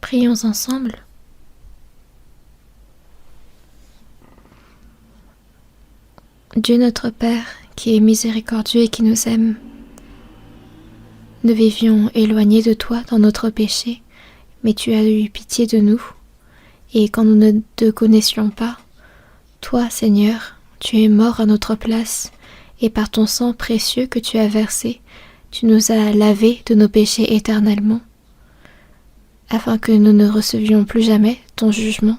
Prions ensemble. Dieu notre Père, qui est miséricordieux et qui nous aime, nous vivions éloignés de toi dans notre péché, mais tu as eu pitié de nous, et quand nous ne te connaissions pas, toi, Seigneur, tu es mort à notre place, et par ton sang précieux que tu as versé, tu nous as lavés de nos péchés éternellement, afin que nous ne recevions plus jamais ton jugement.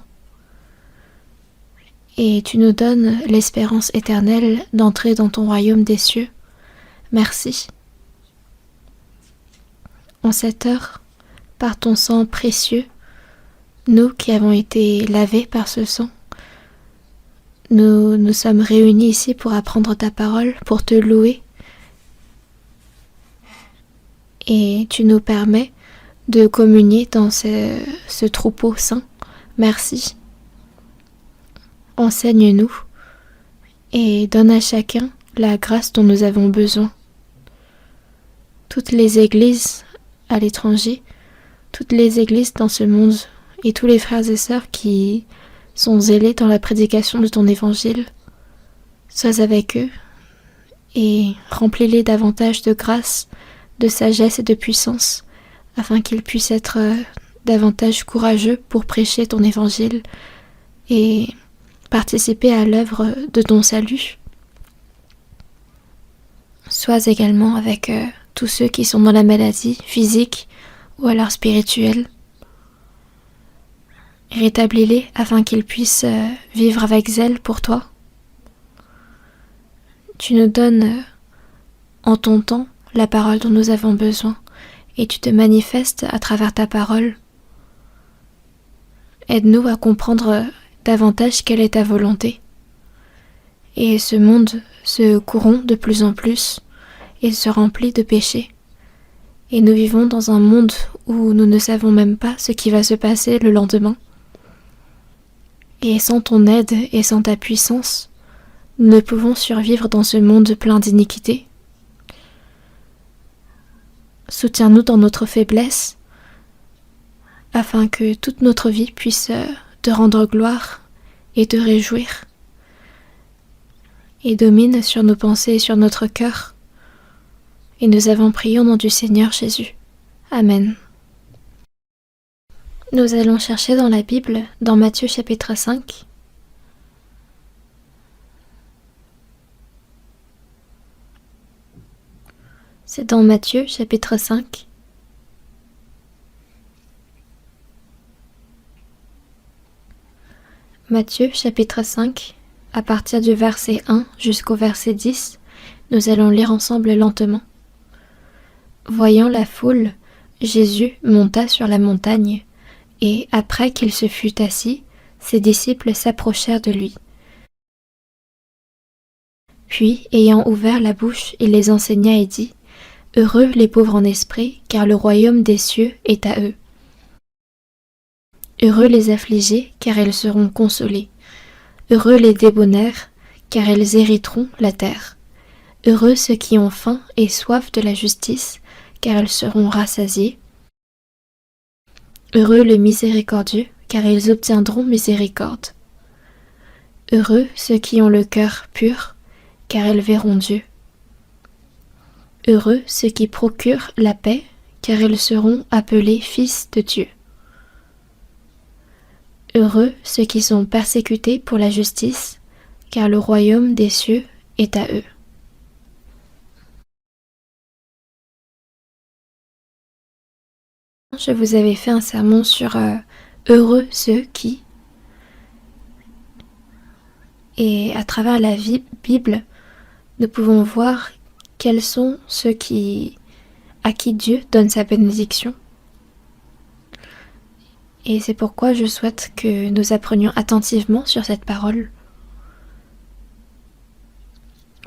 Et tu nous donnes l'espérance éternelle d'entrer dans ton royaume des cieux. Merci. En cette heure, par ton sang précieux, nous qui avons été lavés par ce sang, nous sommes réunis ici pour apprendre ta parole, pour te louer. Et tu nous permets de communier dans ce troupeau saint. Merci. Enseigne-nous et donne à chacun la grâce dont nous avons besoin. Toutes les églises à l'étranger, toutes les églises dans ce monde et tous les frères et sœurs qui sont zélés dans la prédication de ton évangile, sois avec eux et remplis-les davantage de grâce, de sagesse et de puissance, afin qu'ils puissent être davantage courageux pour prêcher ton évangile et participer à l'œuvre de ton salut. Sois également avec tous ceux qui sont dans la maladie physique ou alors spirituelle. Rétablis-les afin qu'ils puissent vivre avec zèle pour toi. Tu nous donnes en ton temps la parole dont nous avons besoin et tu te manifestes à travers ta parole. Aide-nous à comprendre davantage quelle est ta volonté. Et ce monde se corrompt de plus en plus et se remplit de péchés. Et nous vivons dans un monde où nous ne savons même pas ce qui va se passer le lendemain. Et sans ton aide et sans ta puissance, nous ne pouvons survivre dans ce monde plein d'iniquités. Soutiens-nous dans notre faiblesse, afin que toute notre vie puisse te rendre gloire et te réjouir, et domine sur nos pensées et sur notre cœur. Et nous avons prié au nom du Seigneur Jésus. Amen. Nous allons chercher dans la Bible, dans Matthieu chapitre 5. C'est dans Matthieu chapitre 5. Matthieu chapitre 5, à partir du verset 1 jusqu'au verset 10, nous allons lire ensemble lentement. Voyant la foule, Jésus monta sur la montagne, et après qu'il se fut assis, ses disciples s'approchèrent de lui. Puis, ayant ouvert la bouche, il les enseigna et dit : Heureux les pauvres en esprit, car le royaume des cieux est à eux. Heureux les affligés, car ils seront consolés. Heureux les débonnaires, car ils hériteront la terre. Heureux ceux qui ont faim et soif de la justice, car ils seront rassasiés. Heureux les miséricordieux, car ils obtiendront miséricorde. Heureux ceux qui ont le cœur pur, car ils verront Dieu. Heureux ceux qui procurent la paix, car ils seront appelés fils de Dieu. Heureux ceux qui sont persécutés pour la justice, car le royaume des cieux est à eux. Je vous avais fait un sermon sur heureux ceux qui, et à travers la Bible, nous pouvons voir quels sont ceux à qui Dieu donne sa bénédiction. Et c'est pourquoi je souhaite que nous apprenions attentivement sur cette parole.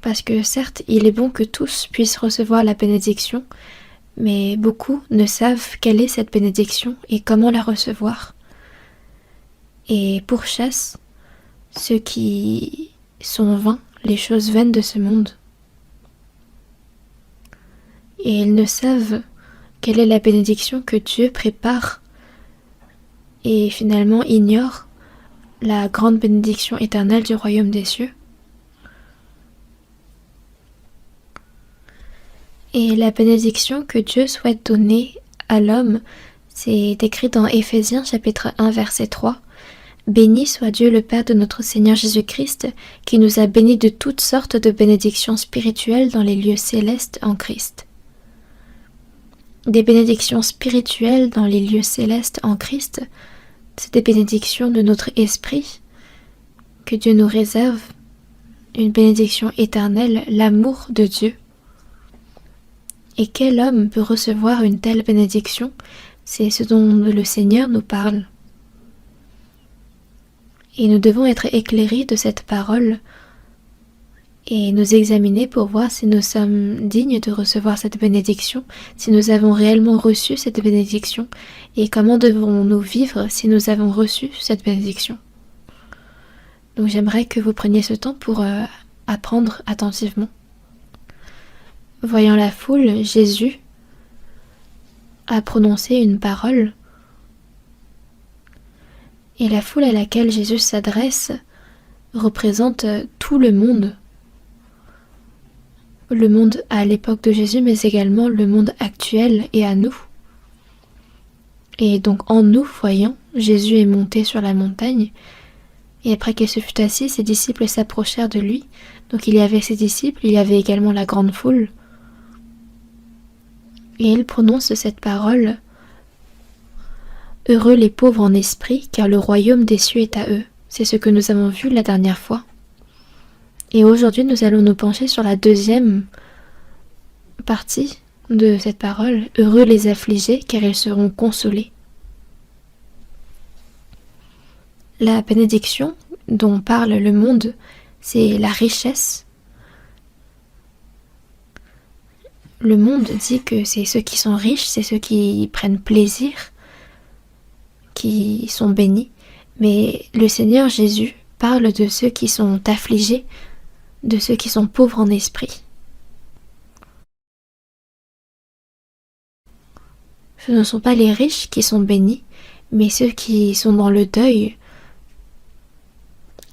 Parce que certes, il est bon que tous puissent recevoir la bénédiction, mais beaucoup ne savent quelle est cette bénédiction et comment la recevoir. Et pourchassent ceux qui sont vains, les choses vaines de ce monde. Et ils ne savent quelle est la bénédiction que Dieu prépare et finalement ignore la grande bénédiction éternelle du royaume des cieux. Et la bénédiction que Dieu souhaite donner à l'homme, c'est décrit dans Éphésiens chapitre 1 verset 3. Béni soit Dieu le Père de notre Seigneur Jésus-Christ, qui nous a bénis de toutes sortes de bénédictions spirituelles dans les lieux célestes en Christ. Des bénédictions spirituelles dans les lieux célestes en Christ, c'est des bénédictions de notre esprit que Dieu nous réserve, une bénédiction éternelle, l'amour de Dieu. Et quel homme peut recevoir une telle bénédiction? C'est ce dont le Seigneur nous parle. Et nous devons être éclairés de cette parole et nous examiner pour voir si nous sommes dignes de recevoir cette bénédiction, si nous avons réellement reçu cette bénédiction, et comment devons-nous vivre si nous avons reçu cette bénédiction. Donc j'aimerais que vous preniez ce temps pour apprendre attentivement. Voyant la foule, Jésus a prononcé une parole. Et la foule à laquelle Jésus s'adresse représente tout le monde. Le monde à l'époque de Jésus, mais également le monde actuel et à nous. Et donc en nous, voyant, Jésus est monté sur la montagne. Et après qu'il se fut assis, ses disciples s'approchèrent de lui. Donc il y avait ses disciples, il y avait également la grande foule. Et il prononce cette parole. Heureux les pauvres en esprit, car le royaume des cieux est à eux. C'est ce que nous avons vu la dernière fois. Et aujourd'hui, nous allons nous pencher sur la deuxième partie de cette parole. Heureux les affligés, car ils seront consolés. La bénédiction dont parle le monde, c'est la richesse. Le monde dit que c'est ceux qui sont riches, c'est ceux qui prennent plaisir, qui sont bénis, mais le Seigneur Jésus parle de ceux qui sont affligés, de ceux qui sont pauvres en esprit. Ce ne sont pas les riches qui sont bénis, mais ceux qui sont dans le deuil,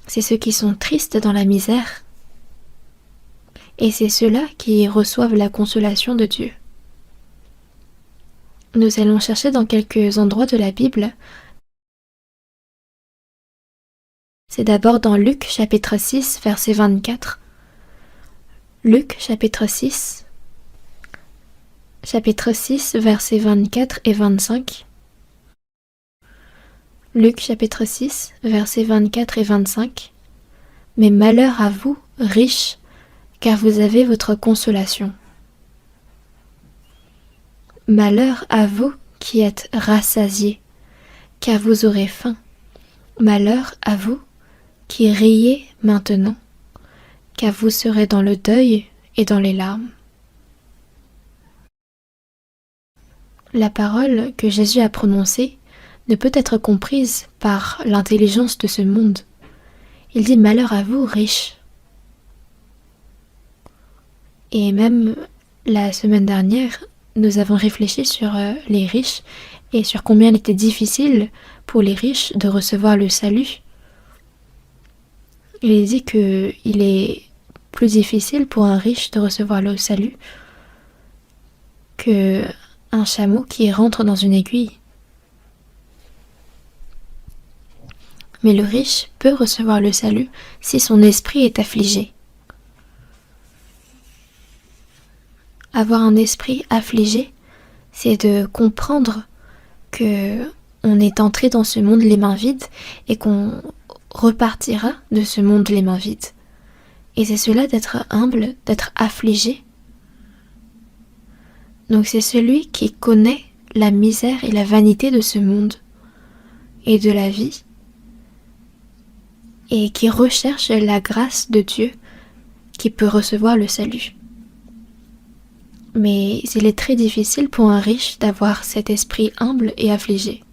c'est ceux qui sont tristes dans la misère, et c'est ceux-là qui reçoivent la consolation de Dieu. Nous allons chercher dans quelques endroits de la Bible. C'est d'abord dans Luc chapitre 6 verset 24. Luc chapitre 6 versets 24 et 25. Luc chapitre 6 versets 24 et 25. Mais malheur à vous, riches, car vous avez votre consolation. Malheur à vous qui êtes rassasiés, car vous aurez faim. Malheur à vous qui riez maintenant, car vous serez dans le deuil et dans les larmes. La parole que Jésus a prononcée ne peut être comprise par l'intelligence de ce monde. Il dit malheur à vous, riches. Et même la semaine dernière, nous avons réfléchi sur les riches et sur combien il était difficile pour les riches de recevoir le salut. Il est dit qu'il est plus difficile pour un riche de recevoir le salut qu'un chameau qui rentre dans une aiguille. Mais le riche peut recevoir le salut si son esprit est affligé. Avoir un esprit affligé, c'est de comprendre que on est entré dans ce monde les mains vides et qu'on repartira de ce monde les mains vides. Et c'est cela d'être humble, d'être affligé. Donc c'est celui qui connaît la misère et la vanité de ce monde et de la vie et qui recherche la grâce de Dieu qui peut recevoir le salut. Mais il est très difficile pour un riche d'avoir cet esprit humble et affligé.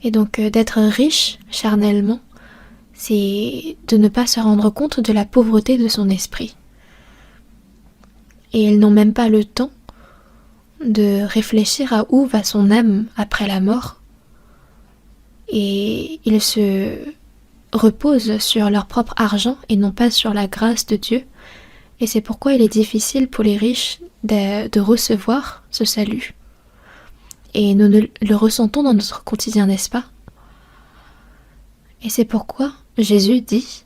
Et donc d'être riche charnellement, c'est de ne pas se rendre compte de la pauvreté de son esprit. Et ils n'ont même pas le temps de réfléchir à où va son âme après la mort. et ils se reposent sur leur propre argent et non pas sur la grâce de Dieu. Et c'est pourquoi il est difficile pour les riches de recevoir ce salut. Et nous le ressentons dans notre quotidien, n'est-ce pas? Et c'est pourquoi Jésus dit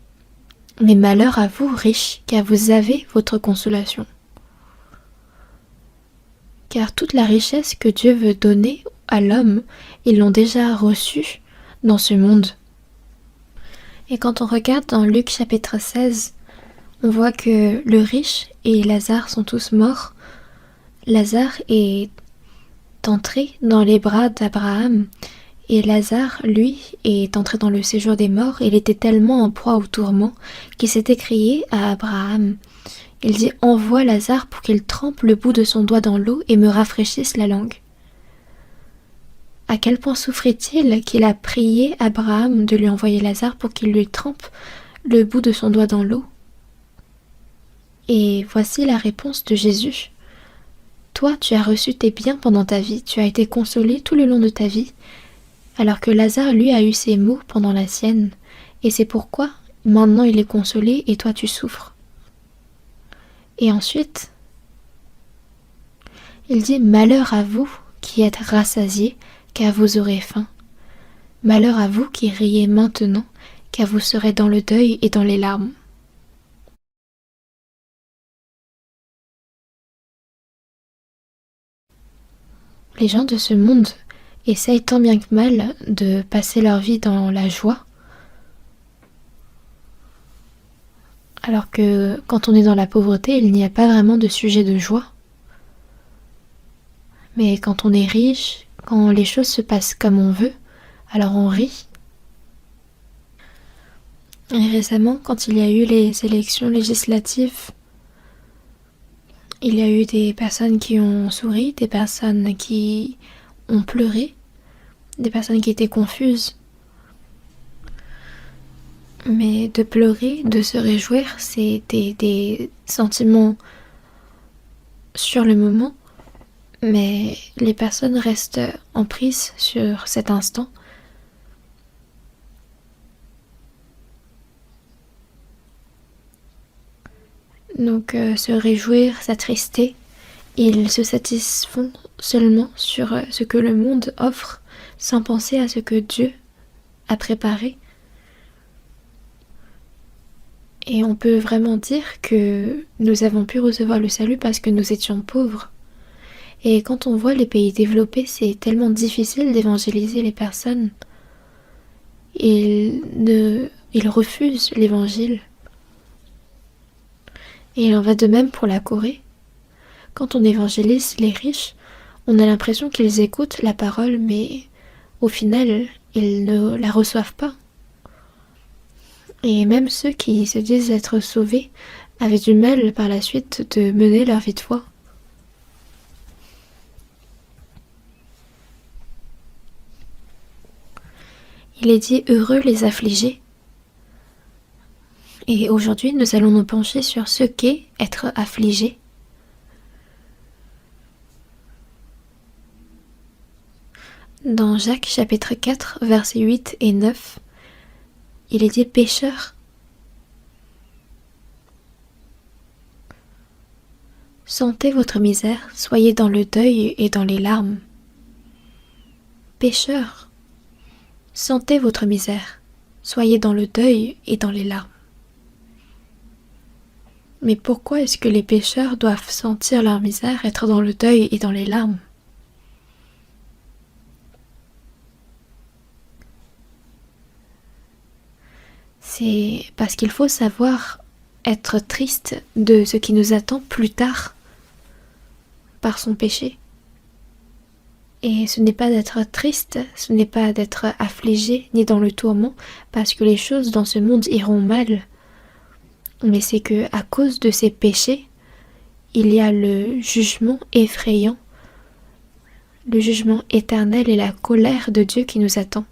« Mais malheur à vous, riches, car vous avez votre consolation. » Car toute la richesse que Dieu veut donner à l'homme, ils l'ont déjà reçue dans ce monde. Et quand on regarde dans Luc chapitre 16, on voit que le riche et Lazare sont tous morts. Lazare est entré dans les bras d'Abraham et Lazare, lui, est entré dans le séjour des morts. Il était tellement en proie au tourment qu'il s'est écrié à Abraham. Il dit « Envoie Lazare pour qu'il trempe le bout de son doigt dans l'eau et me rafraîchisse la langue. » À quel point souffrait-il qu'il a prié Abraham de lui envoyer Lazare pour qu'il lui trempe le bout de son doigt dans l'eau? Et voici la réponse de Jésus. Toi, tu as reçu tes biens pendant ta vie, tu as été consolé tout le long de ta vie, alors que Lazare, lui, a eu ses maux pendant la sienne, et c'est pourquoi maintenant il est consolé et toi tu souffres. Et ensuite, il dit « Malheur à vous qui êtes rassasiés, car vous aurez faim. Malheur à vous qui riez maintenant, car vous serez dans le deuil et dans les larmes. » Les gens de ce monde essayent tant bien que mal de passer leur vie dans la joie, alors que quand on est dans la pauvreté, il n'y a pas vraiment de sujet de joie. Mais quand on est riche, quand les choses se passent comme on veut, alors on rit. Et récemment, quand il y a eu les élections législatives, il y a eu des personnes qui ont souri, des personnes qui ont pleuré, des personnes qui étaient confuses. Mais de pleurer, de se réjouir, c'est des sentiments sur le moment, mais les personnes restent en prise sur cet instant. Donc se réjouir, s'attrister, ils se satisfont seulement sur ce que le monde offre, sans penser à ce que Dieu a préparé. Et on peut vraiment dire que nous avons pu recevoir le salut parce que nous étions pauvres. Et quand on voit les pays développés, c'est tellement difficile d'évangéliser les personnes. Ils refusent l'évangile. Et il en va de même pour la Corée. Quand on évangélise les riches, on a l'impression qu'ils écoutent la parole, mais au final, ils ne la reçoivent pas. Et même ceux qui se disent être sauvés avaient du mal par la suite de mener leur vie de foi. Il est dit « Heureux les affligés ». Et aujourd'hui, nous allons nous pencher sur ce qu'est être affligé. Dans Jacques chapitre 4, versets 8 et 9, il est dit « Pécheurs, sentez votre misère, soyez dans le deuil et dans les larmes. Pécheurs, sentez votre misère, soyez dans le deuil et dans les larmes. » Mais pourquoi est-ce que les pécheurs doivent sentir leur misère, être dans le deuil et dans les larmes? C'est parce qu'il faut savoir être triste de ce qui nous attend plus tard par son péché. Et ce n'est pas d'être triste, ce n'est pas d'être affligé ni dans le tourment parce que les choses dans ce monde iront mal. Mais c'est que à cause de ces péchés, il y a le jugement effrayant, le jugement éternel et la colère de Dieu qui nous attend.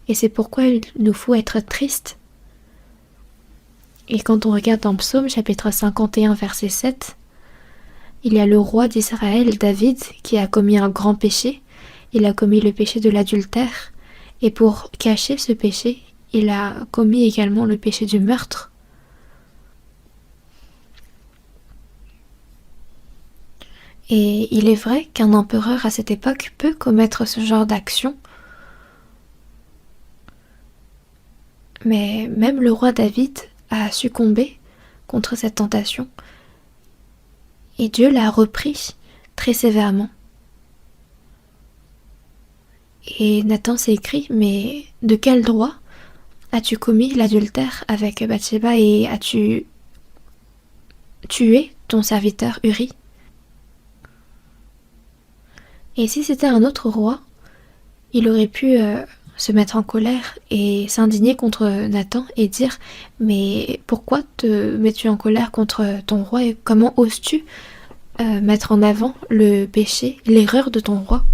Et c'est pourquoi il nous faut être tristes. Et quand on regarde dans Psaume chapitre 51 verset 7, il y a le roi d'Israël, David, qui a commis un grand péché. Il a commis le péché de l'adultère Et pour cacher ce péché, il a commis également le péché du meurtre. Et il est vrai qu'un empereur à cette époque peut commettre ce genre d'action, mais même le roi David a succombé contre cette tentation, et Dieu l'a repris très sévèrement. Et Nathan s'est écrit, mais de quel droit as-tu commis l'adultère avec Bathsheba et as-tu tué ton serviteur Uri? Et si c'était un autre roi, il aurait pu se mettre en colère et s'indigner contre Nathan et dire « Mais pourquoi te mets-tu en colère contre ton roi et comment oses-tu mettre en avant le péché, l'erreur de ton roi ?»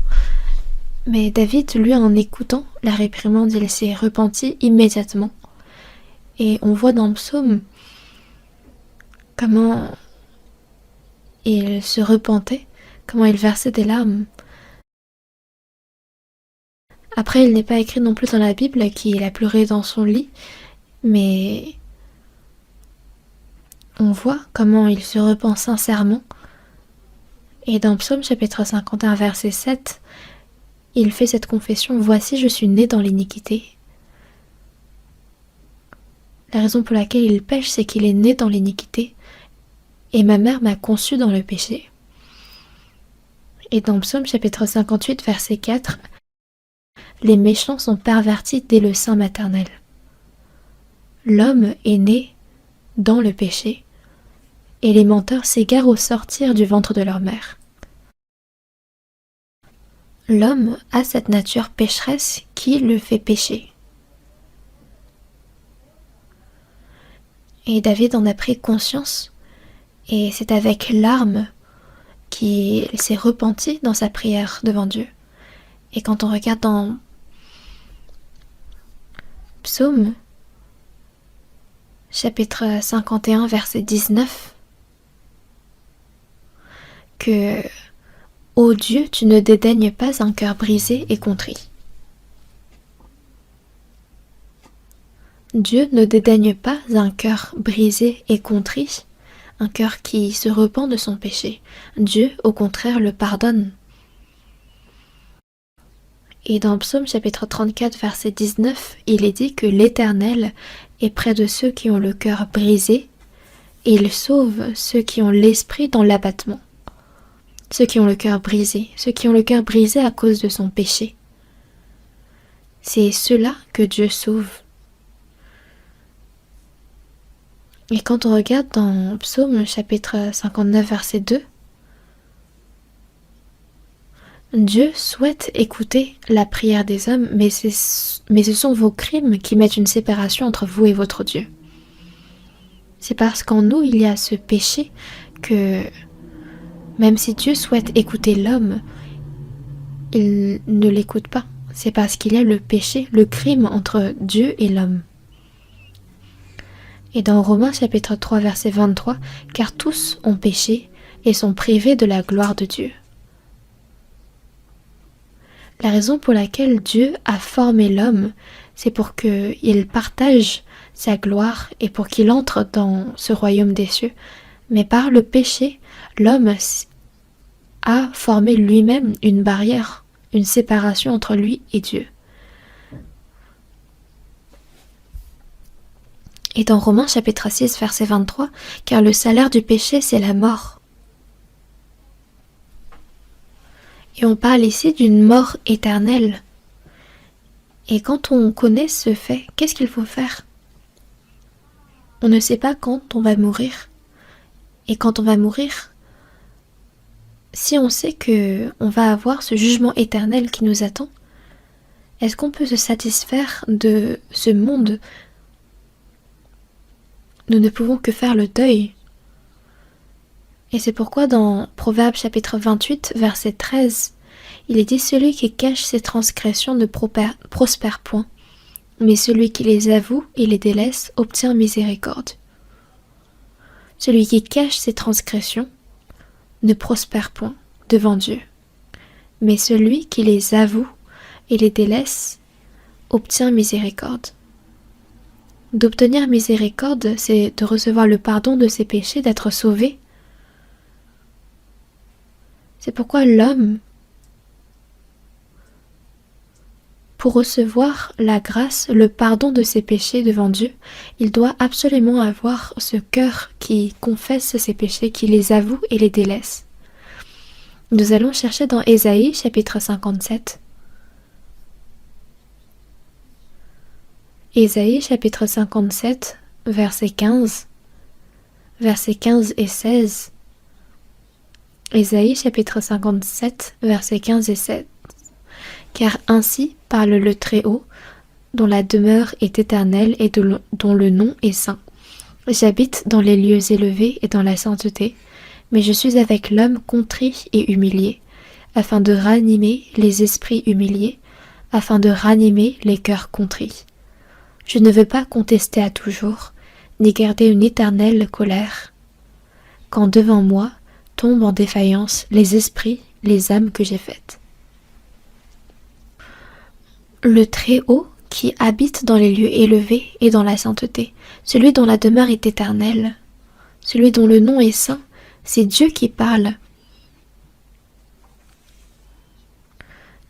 Mais David, lui, en écoutant la réprimande, il s'est repenti immédiatement. Et on voit dans le psaume comment il se repentait, comment il versait des larmes. Après, il n'est pas écrit non plus dans la Bible qu'il a pleuré dans son lit, mais on voit comment il se repent sincèrement. Et dans Psaume chapitre 51, verset 7, il fait cette confession « Voici, je suis né dans l'iniquité ». La raison pour laquelle il pêche, c'est qu'il est né dans l'iniquité, et ma mère m'a conçu dans le péché. Et dans Psaume chapitre 58, verset 4, les méchants sont pervertis dès le sein maternel. L'homme est né dans le péché, et les menteurs s'égarent au sortir du ventre de leur mère. L'homme a cette nature pécheresse qui le fait pécher. Et David en a pris conscience, et c'est avec larmes qu'il s'est repenti dans sa prière devant Dieu. Et quand on regarde dans Psaume, chapitre 51, verset 19, que « Ô Dieu, tu ne dédaignes pas un cœur brisé et contrit. » Dieu ne dédaigne pas un cœur brisé et contrit, un cœur qui se repent de son péché. Dieu, au contraire, le pardonne. Et dans Psaume chapitre 34, verset 19, il est dit que l'Éternel est près de ceux qui ont le cœur brisé, et il sauve ceux qui ont l'esprit dans l'abattement. Ceux qui ont le cœur brisé à cause de son péché. C'est ceux-là que Dieu sauve. Et quand on regarde dans Psaume chapitre 59, verset 2, Dieu souhaite écouter la prière des hommes, mais ce sont vos crimes qui mettent une séparation entre vous et votre Dieu. C'est parce qu'en nous, il y a ce péché que, même si Dieu souhaite écouter l'homme, il ne l'écoute pas. C'est parce qu'il y a le péché, le crime entre Dieu et l'homme. Et dans Romains chapitre 3, verset 23, « Car tous ont péché et sont privés de la gloire de Dieu. » La raison pour laquelle Dieu a formé l'homme, c'est pour qu'il partage sa gloire et pour qu'il entre dans ce royaume des cieux. Mais par le péché, l'homme a formé lui-même une barrière, une séparation entre lui et Dieu. Et dans Romains chapitre 6, verset 23, « Car le salaire du péché, c'est la mort. » Et on parle ici d'une mort éternelle. Et quand on connaît ce fait, qu'est-ce qu'il faut faire? On ne sait pas quand on va mourir. Et quand on va mourir, si on sait qu'on va avoir ce jugement éternel qui nous attend, est-ce qu'on peut se satisfaire de ce monde? Nous ne pouvons que faire le deuil. Et c'est pourquoi dans Proverbes chapitre 28, verset 13, il est dit « Celui qui cache ses transgressions ne prospère point, mais celui qui les avoue et les délaisse obtient miséricorde. » Celui qui cache ses transgressions ne prospère point devant Dieu, mais celui qui les avoue et les délaisse obtient miséricorde. D'obtenir miséricorde, c'est de recevoir le pardon de ses péchés, d'être sauvé. C'est pourquoi l'homme, pour recevoir la grâce, le pardon de ses péchés devant Dieu, il doit absolument avoir ce cœur qui confesse ses péchés, qui les avoue et les délaisse. Nous allons chercher dans Ésaïe chapitre 57. Ésaïe chapitre 57, versets 15 et 16. Ésaïe chapitre 57, versets 15 et 16. Car ainsi parle le Très-Haut, dont la demeure est éternelle et dont le nom est saint. J'habite dans les lieux élevés et dans la sainteté, mais je suis avec l'homme contrit et humilié, afin de ranimer les esprits humiliés, afin de ranimer les cœurs contrits. Je ne veux pas contester à toujours, ni garder une éternelle colère, quand devant moi tombent en défaillance les esprits, les âmes que j'ai faites. Le Très-Haut qui habite dans les lieux élevés et dans la sainteté, celui dont la demeure est éternelle, celui dont le nom est saint, c'est Dieu qui parle.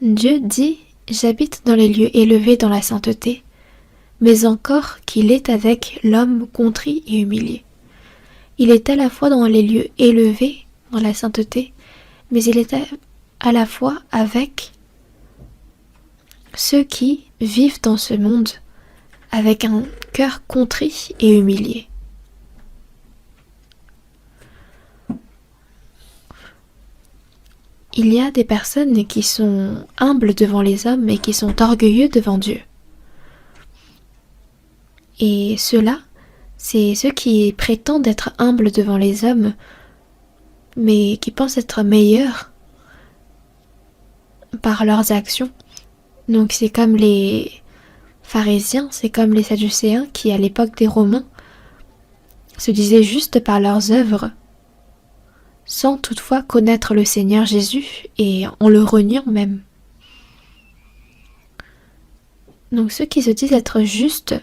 Dieu dit « J'habite dans les lieux élevés dans la sainteté », mais encore qu'il est avec l'homme contrit et humilié. Il est à la fois dans les lieux élevés, dans la sainteté, mais il est à la fois avec ceux qui vivent dans ce monde avec un cœur contrit et humilié. Il y a des personnes qui sont humbles devant les hommes et qui sont orgueilleux devant Dieu. Et ceux-là, c'est ceux qui prétendent être humbles devant les hommes, mais qui pensent être meilleurs par leurs actions. Donc c'est comme les pharisiens, c'est comme les sadducéens qui, à l'époque des Romains, se disaient justes par leurs œuvres, sans toutefois connaître le Seigneur Jésus et en le reniant même. Donc ceux qui se disent être justes,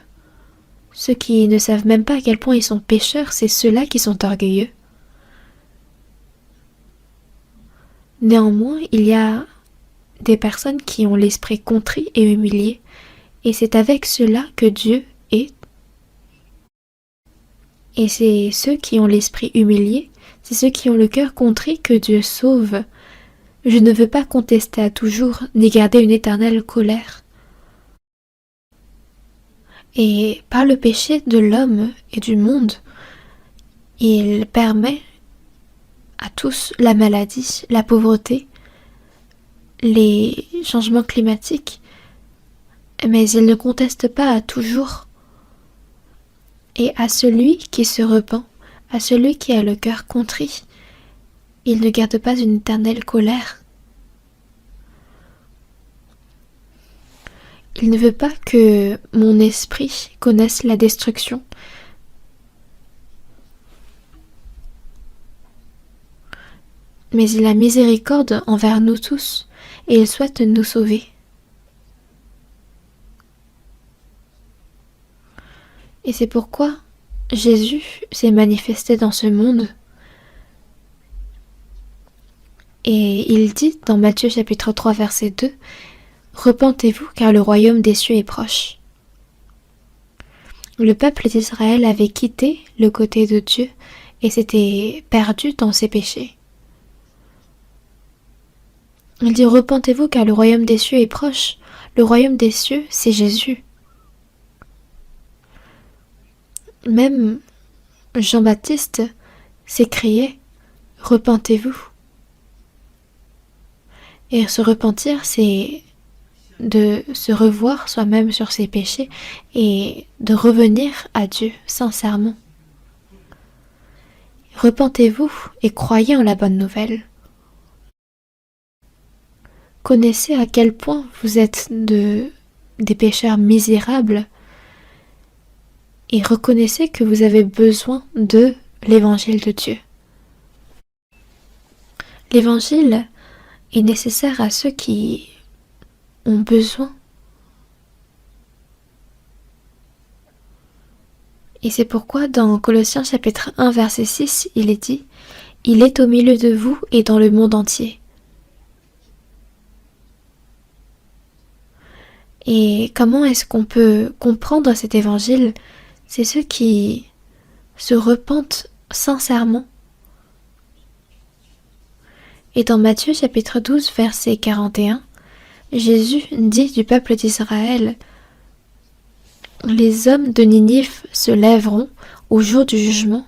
ceux qui ne savent même pas à quel point ils sont pécheurs, c'est ceux-là qui sont orgueilleux. Néanmoins, il y a des personnes qui ont l'esprit contrit et humilié, et c'est avec ceux-là que Dieu est. Et c'est ceux qui ont l'esprit humilié, c'est ceux qui ont le cœur contrit que Dieu sauve. Je ne veux pas contester à toujours, ni garder une éternelle colère. Et par le péché de l'homme et du monde, il permet à tous la maladie, la pauvreté, les changements climatiques, mais il ne conteste pas à toujours. Et à celui qui se repent, à celui qui a le cœur contrit, il ne garde pas une éternelle colère. Il ne veut pas que mon esprit connaisse la destruction. Mais il a miséricorde envers nous tous, et il souhaite nous sauver. Et c'est pourquoi Jésus s'est manifesté dans ce monde. Et il dit dans Matthieu chapitre 3 verset 2, « Repentez-vous car le royaume des cieux est proche. » Le peuple d'Israël avait quitté le côté de Dieu et s'était perdu dans ses péchés. Il dit « Repentez-vous car le royaume des cieux est proche. » Le royaume des cieux, c'est Jésus. Même Jean-Baptiste s'écriait « Repentez-vous ». Et se repentir, c'est de se revoir soi-même sur ses péchés et de revenir à Dieu sincèrement. Repentez-vous et croyez en la bonne nouvelle. Connaissez à quel point vous êtes des pécheurs misérables et reconnaissez que vous avez besoin de l'évangile de Dieu. L'évangile est nécessaire à ceux qui ont besoin Et c'est pourquoi dans Colossiens chapitre 1 verset 6, il est dit « Il est au milieu de vous et dans le monde entier ». Et comment est-ce qu'on peut comprendre cet évangile? C'est ceux qui se repentent sincèrement. Et dans Matthieu chapitre 12 verset 41, Jésus dit du peuple d'Israël « Les hommes de Ninive se lèveront au jour du jugement,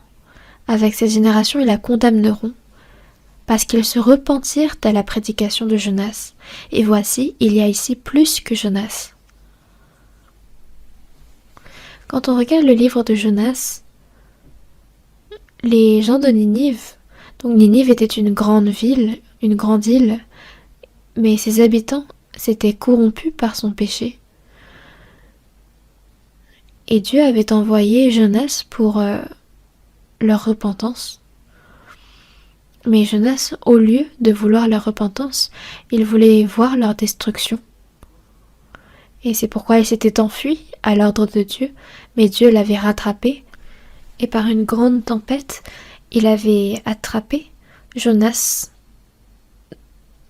avec cette génération ils la condamneront, parce qu'ils se repentirent à la prédication de Jonas. Et voici, il y a ici plus que Jonas. » Quand on regarde le livre de Jonas, les gens de Ninive, donc Ninive était une grande ville, une grande île, mais ses habitants s'étaient corrompus par son péché. Et Dieu avait envoyé Jonas pour leur repentance. Mais Jonas, au lieu de vouloir leur repentance, il voulait voir leur destruction. Et c'est pourquoi il s'était enfui à l'ordre de Dieu, mais Dieu l'avait rattrapé, et par une grande tempête, il avait attrapé Jonas,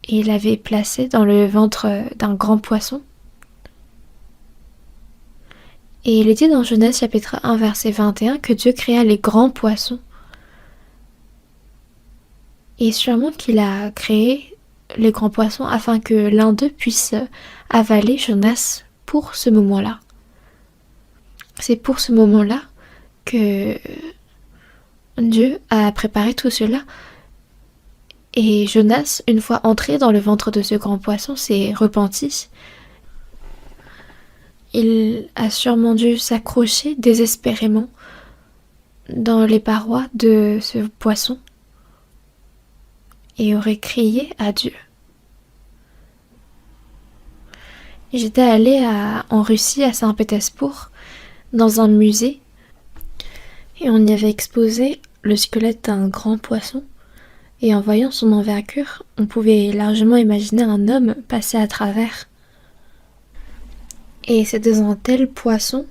et il l'avait placé dans le ventre d'un grand poisson. Et il est dit dans Jonas chapitre 1 verset 21 que Dieu créa les grands poissons. Et sûrement qu'il a créé les grands poissons afin que l'un d'eux puisse avaler Jonas pour ce moment-là. C'est pour ce moment-là que Dieu a préparé tout cela. Et Jonas, une fois entré dans le ventre de ce grand poisson, s'est repenti. Il a sûrement dû s'accrocher désespérément dans les parois de ce poisson et aurait crié à Dieu. J'étais allée en Russie, à Saint-Pétersbourg, dans un musée, et on y avait exposé le squelette d'un grand poisson, et en voyant son envergure, on pouvait largement imaginer un homme passer à travers. Et c'est dans un tel poisson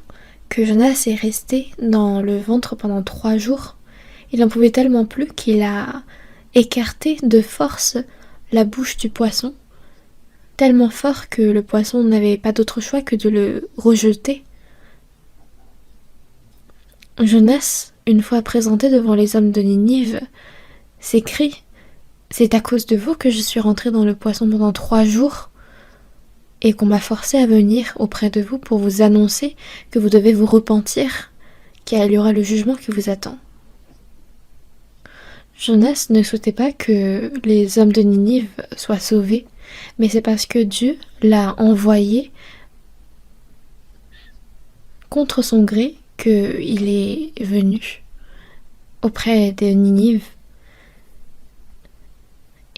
que Jonas est resté dans le ventre pendant 3 jours. Il n'en pouvait tellement plus qu'il a écarté de force la bouche du poisson, tellement fort que le poisson n'avait pas d'autre choix que de le rejeter. Jonas, une fois présenté devant les hommes de Ninive, s'écrie « C'est à cause de vous que je suis rentré dans le poisson pendant 3 jours et qu'on m'a forcé à venir auprès de vous pour vous annoncer que vous devez vous repentir, car il y aura le jugement qui vous attend. » Jonas ne souhaitait pas que les hommes de Ninive soient sauvés, mais c'est parce que Dieu l'a envoyé contre son gré qu'il est venu auprès de Ninive.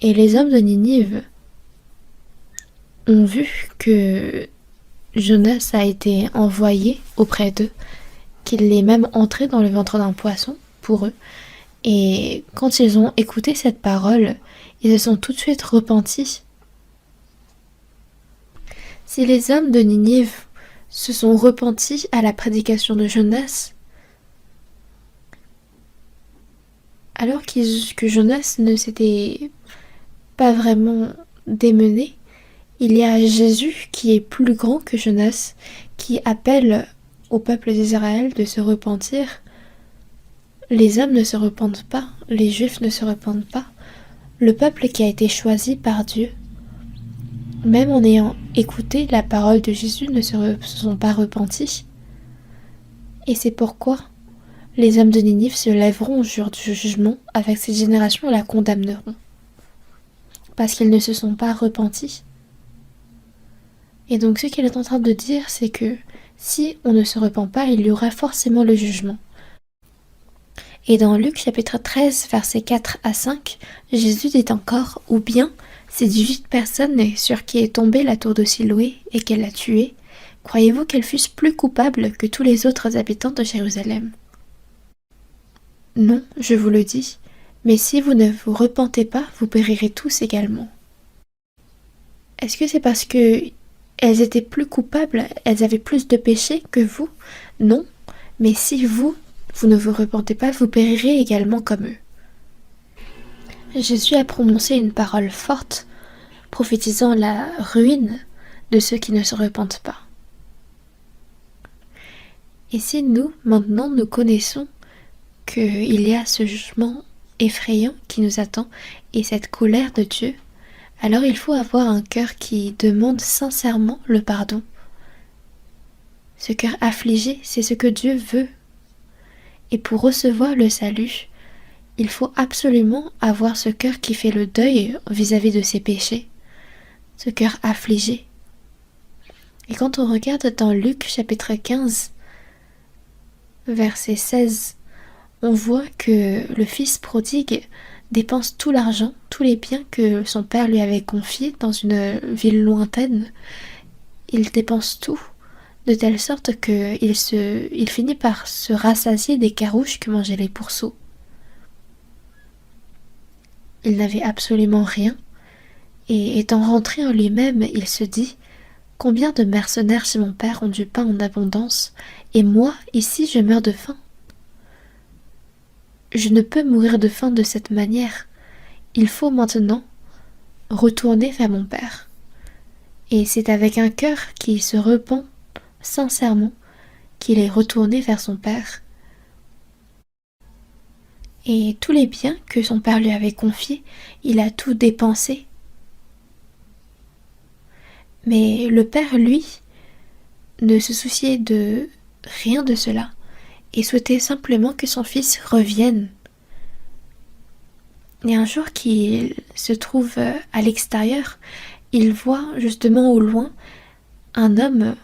Et les hommes de Ninive ont vu que Jonas a été envoyé auprès d'eux, qu'il est même entré dans le ventre d'un poisson pour eux. Et quand ils ont écouté cette parole, ils se sont tout de suite repentis. Si les hommes de Ninive se sont repentis à la prédication de Jonas, alors que Jonas ne s'était pas vraiment démené, il y a Jésus qui est plus grand que Jonas, qui appelle au peuple d'Israël de se repentir. Les hommes ne se repentent pas, les Juifs ne se repentent pas. Le peuple qui a été choisi par Dieu, même en ayant écouté la parole de Jésus, ne se sont pas repentis. Et c'est pourquoi les hommes de Ninive se lèveront au jour du jugement avec cette génération et la condamneront. Parce qu'ils ne se sont pas repentis. Et donc ce qu'il est en train de dire, c'est que si on ne se repent pas, il y aura forcément le jugement. Et dans Luc chapitre 13, versets 4 à 5, Jésus dit encore « Ou bien, ces 18 personnes sur qui est tombée la tour de Siloé et qu'elle l'a tuée, croyez-vous qu'elles fussent plus coupables que tous les autres habitants de Jérusalem ? Non, je vous le dis, mais si vous ne vous repentez pas, vous périrez tous également. » Est-ce que c'est parce que elles étaient plus coupables, elles avaient plus de péchés que vous? Non, mais si vous, vous ne vous repentez pas, vous périrez également comme eux. Jésus a prononcé une parole forte, prophétisant la ruine de ceux qui ne se repentent pas. Et si nous, maintenant, nous connaissons qu'il y a ce jugement effrayant qui nous attend et cette colère de Dieu, alors il faut avoir un cœur qui demande sincèrement le pardon. Ce cœur affligé, c'est ce que Dieu veut. Et pour recevoir le salut, il faut absolument avoir ce cœur qui fait le deuil vis-à-vis de ses péchés, ce cœur affligé. Et quand on regarde dans Luc chapitre 15, verset 16, on voit que le fils prodigue dépense tout l'argent, tous les biens que son père lui avait confiés dans une ville lointaine. Il dépense tout, de telle sorte qu'il finit par se rassasier des carouches que mangeaient les pourceaux. Il n'avait absolument rien, et étant rentré en lui-même, il se dit « Combien de mercenaires chez mon père ont du pain en abondance, et moi, ici, je meurs de faim. Je ne peux mourir de faim de cette manière. Il faut maintenant retourner vers mon père. » Et c'est avec un cœur qui se repent sincèrement qu'il est retourné vers son père. Et tous les biens que son père lui avait confiés, il a tout dépensé. Mais le père, lui, ne se souciait de rien de cela et souhaitait simplement que son fils revienne. Et un jour qu'il se trouve à l'extérieur, il voit justement au loin un homme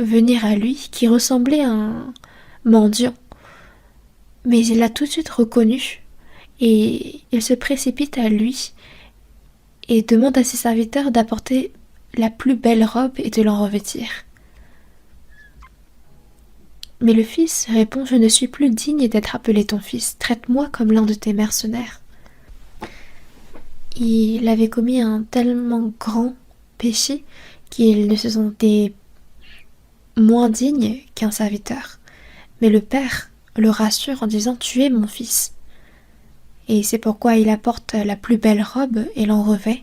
venir à lui qui ressemblait à un mendiant. Mais il l'a tout de suite reconnu et il se précipite à lui et demande à ses serviteurs d'apporter la plus belle robe et de l'en revêtir. Mais le fils répond « Je ne suis plus digne d'être appelé ton fils, traite-moi comme l'un de tes mercenaires. » Il avait commis un tellement grand péché qu'il ne se sentait moins digne qu'un serviteur. Mais le père le rassure en disant « Tu es mon fils ». Et c'est pourquoi il apporte la plus belle robe et l'en revêt.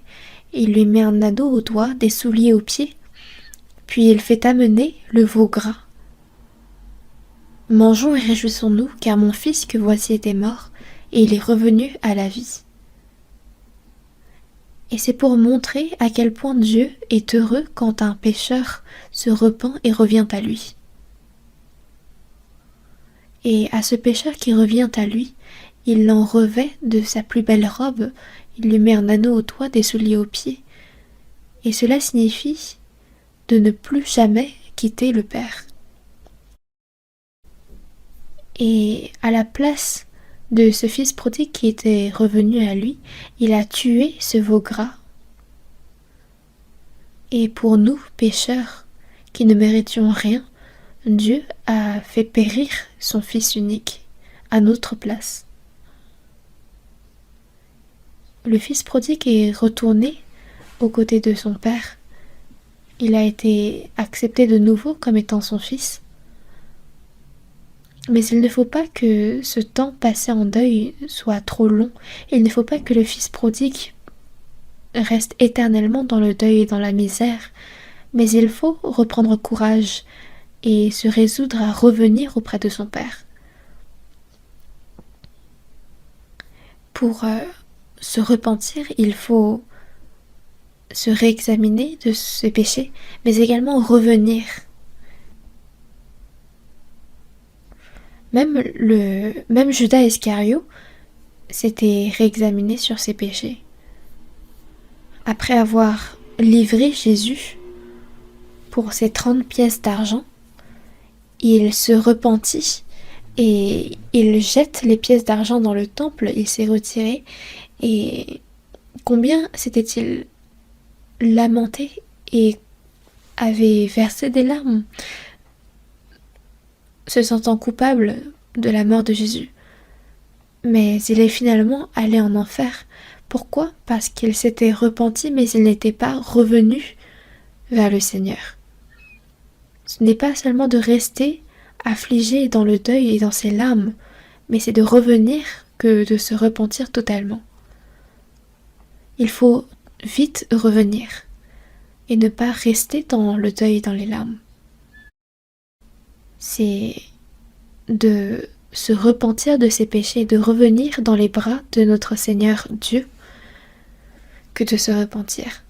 Il lui met un anneau au doigt, des souliers aux pieds, puis il fait amener le veau gras. « Mangeons et réjouissons-nous, car mon fils que voici était mort, et il est revenu à la vie. » Et c'est pour montrer à quel point Dieu est heureux quand un pécheur se repent et revient à lui. Et à ce pécheur qui revient à lui, il l'en revêt de sa plus belle robe, il lui met un anneau au doigt, des souliers aux pieds. Et cela signifie de ne plus jamais quitter le Père. Et à la place de ce fils prodigue qui était revenu à lui, il a tué ce veau gras. Et pour nous, pécheurs, qui ne méritions rien, Dieu a fait périr son Fils unique à notre place. Le Fils prodigue est retourné aux côtés de son Père. Il a été accepté de nouveau comme étant son Fils. Mais il ne faut pas que ce temps passé en deuil soit trop long. Il ne faut pas que le Fils prodigue reste éternellement dans le deuil et dans la misère. Mais il faut reprendre courage et se résoudre à revenir auprès de son Père. Pour se repentir, il faut se réexaminer de ses péchés, mais également revenir. Même Judas Iscario s'était réexaminé sur ses péchés. Après avoir livré Jésus pour ses 30 pièces d'argent, il se repentit et il jette les pièces d'argent dans le temple, il s'est retiré et combien s'était-il lamenté et avait versé des larmes, se sentant coupable de la mort de Jésus. Mais il est finalement allé en enfer. Pourquoi ? Parce qu'il s'était repenti, mais il n'était pas revenu vers le Seigneur. Ce n'est pas seulement de rester affligé dans le deuil et dans ses larmes, mais c'est de revenir que de se repentir totalement. Il faut vite revenir et ne pas rester dans le deuil et dans les larmes. C'est de se repentir de ses péchés et de revenir dans les bras de notre Seigneur Dieu que de se repentir.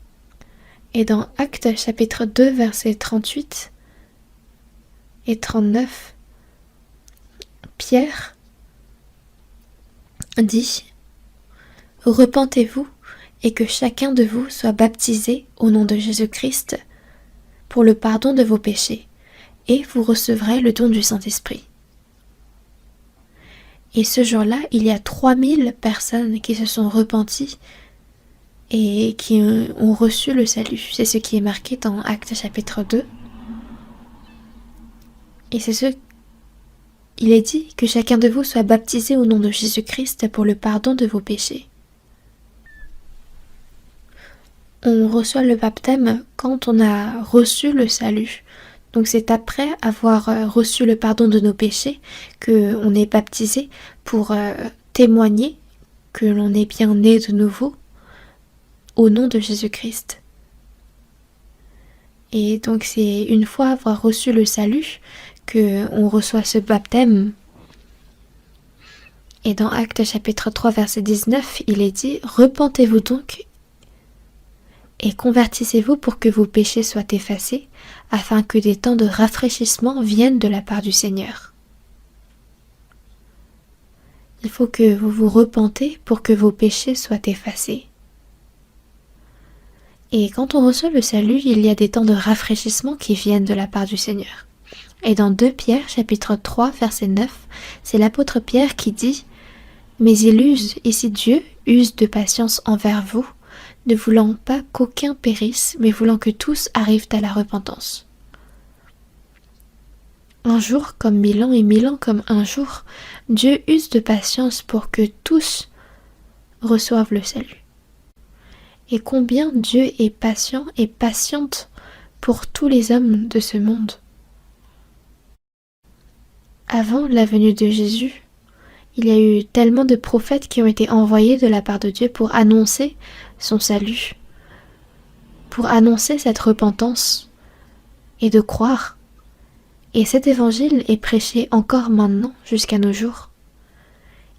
Et dans Actes chapitre 2 versets 38 et 39, Pierre dit « Repentez-vous et que chacun de vous soit baptisé au nom de Jésus-Christ pour le pardon de vos péchés, et vous recevrez le don du Saint-Esprit. » Et ce jour-là, il y a 3000 personnes qui se sont repenties et qui ont reçu le salut. C'est ce qui est marqué dans Actes chapitre 2. Et c'est ce il est dit que chacun de vous soit baptisé au nom de Jésus-Christ pour le pardon de vos péchés. On reçoit le baptême quand on a reçu le salut. Donc c'est après avoir reçu le pardon de nos péchés qu'on est baptisé pour témoigner que l'on est bien né de nouveau au nom de Jésus-Christ. Et donc c'est une fois avoir reçu le salut qu'on reçoit ce baptême. Et dans Actes chapitre 3 verset 19, il est dit « Repentez-vous donc et convertissez-vous pour que vos péchés soient effacés, afin que des temps de rafraîchissement viennent de la part du Seigneur. » Il faut que vous vous repentez pour que vos péchés soient effacés. Et quand on reçoit le salut, il y a des temps de rafraîchissement qui viennent de la part du Seigneur. Et dans 2 Pierre, chapitre 3, verset 9, c'est l'apôtre Pierre qui dit « Mais il use, ici Dieu, use de patience envers vous, ne voulant pas qu'aucun périsse, mais voulant que tous arrivent à la repentance. » Un jour comme 1000 ans et 1000 ans comme un jour, Dieu use de patience pour que tous reçoivent le salut. Et combien Dieu est patient et patiente pour tous les hommes de ce monde. Avant la venue de Jésus, il y a eu tellement de prophètes qui ont été envoyés de la part de Dieu pour annoncer son salut, pour annoncer cette repentance et de croire. Et cet évangile est prêché encore maintenant jusqu'à nos jours.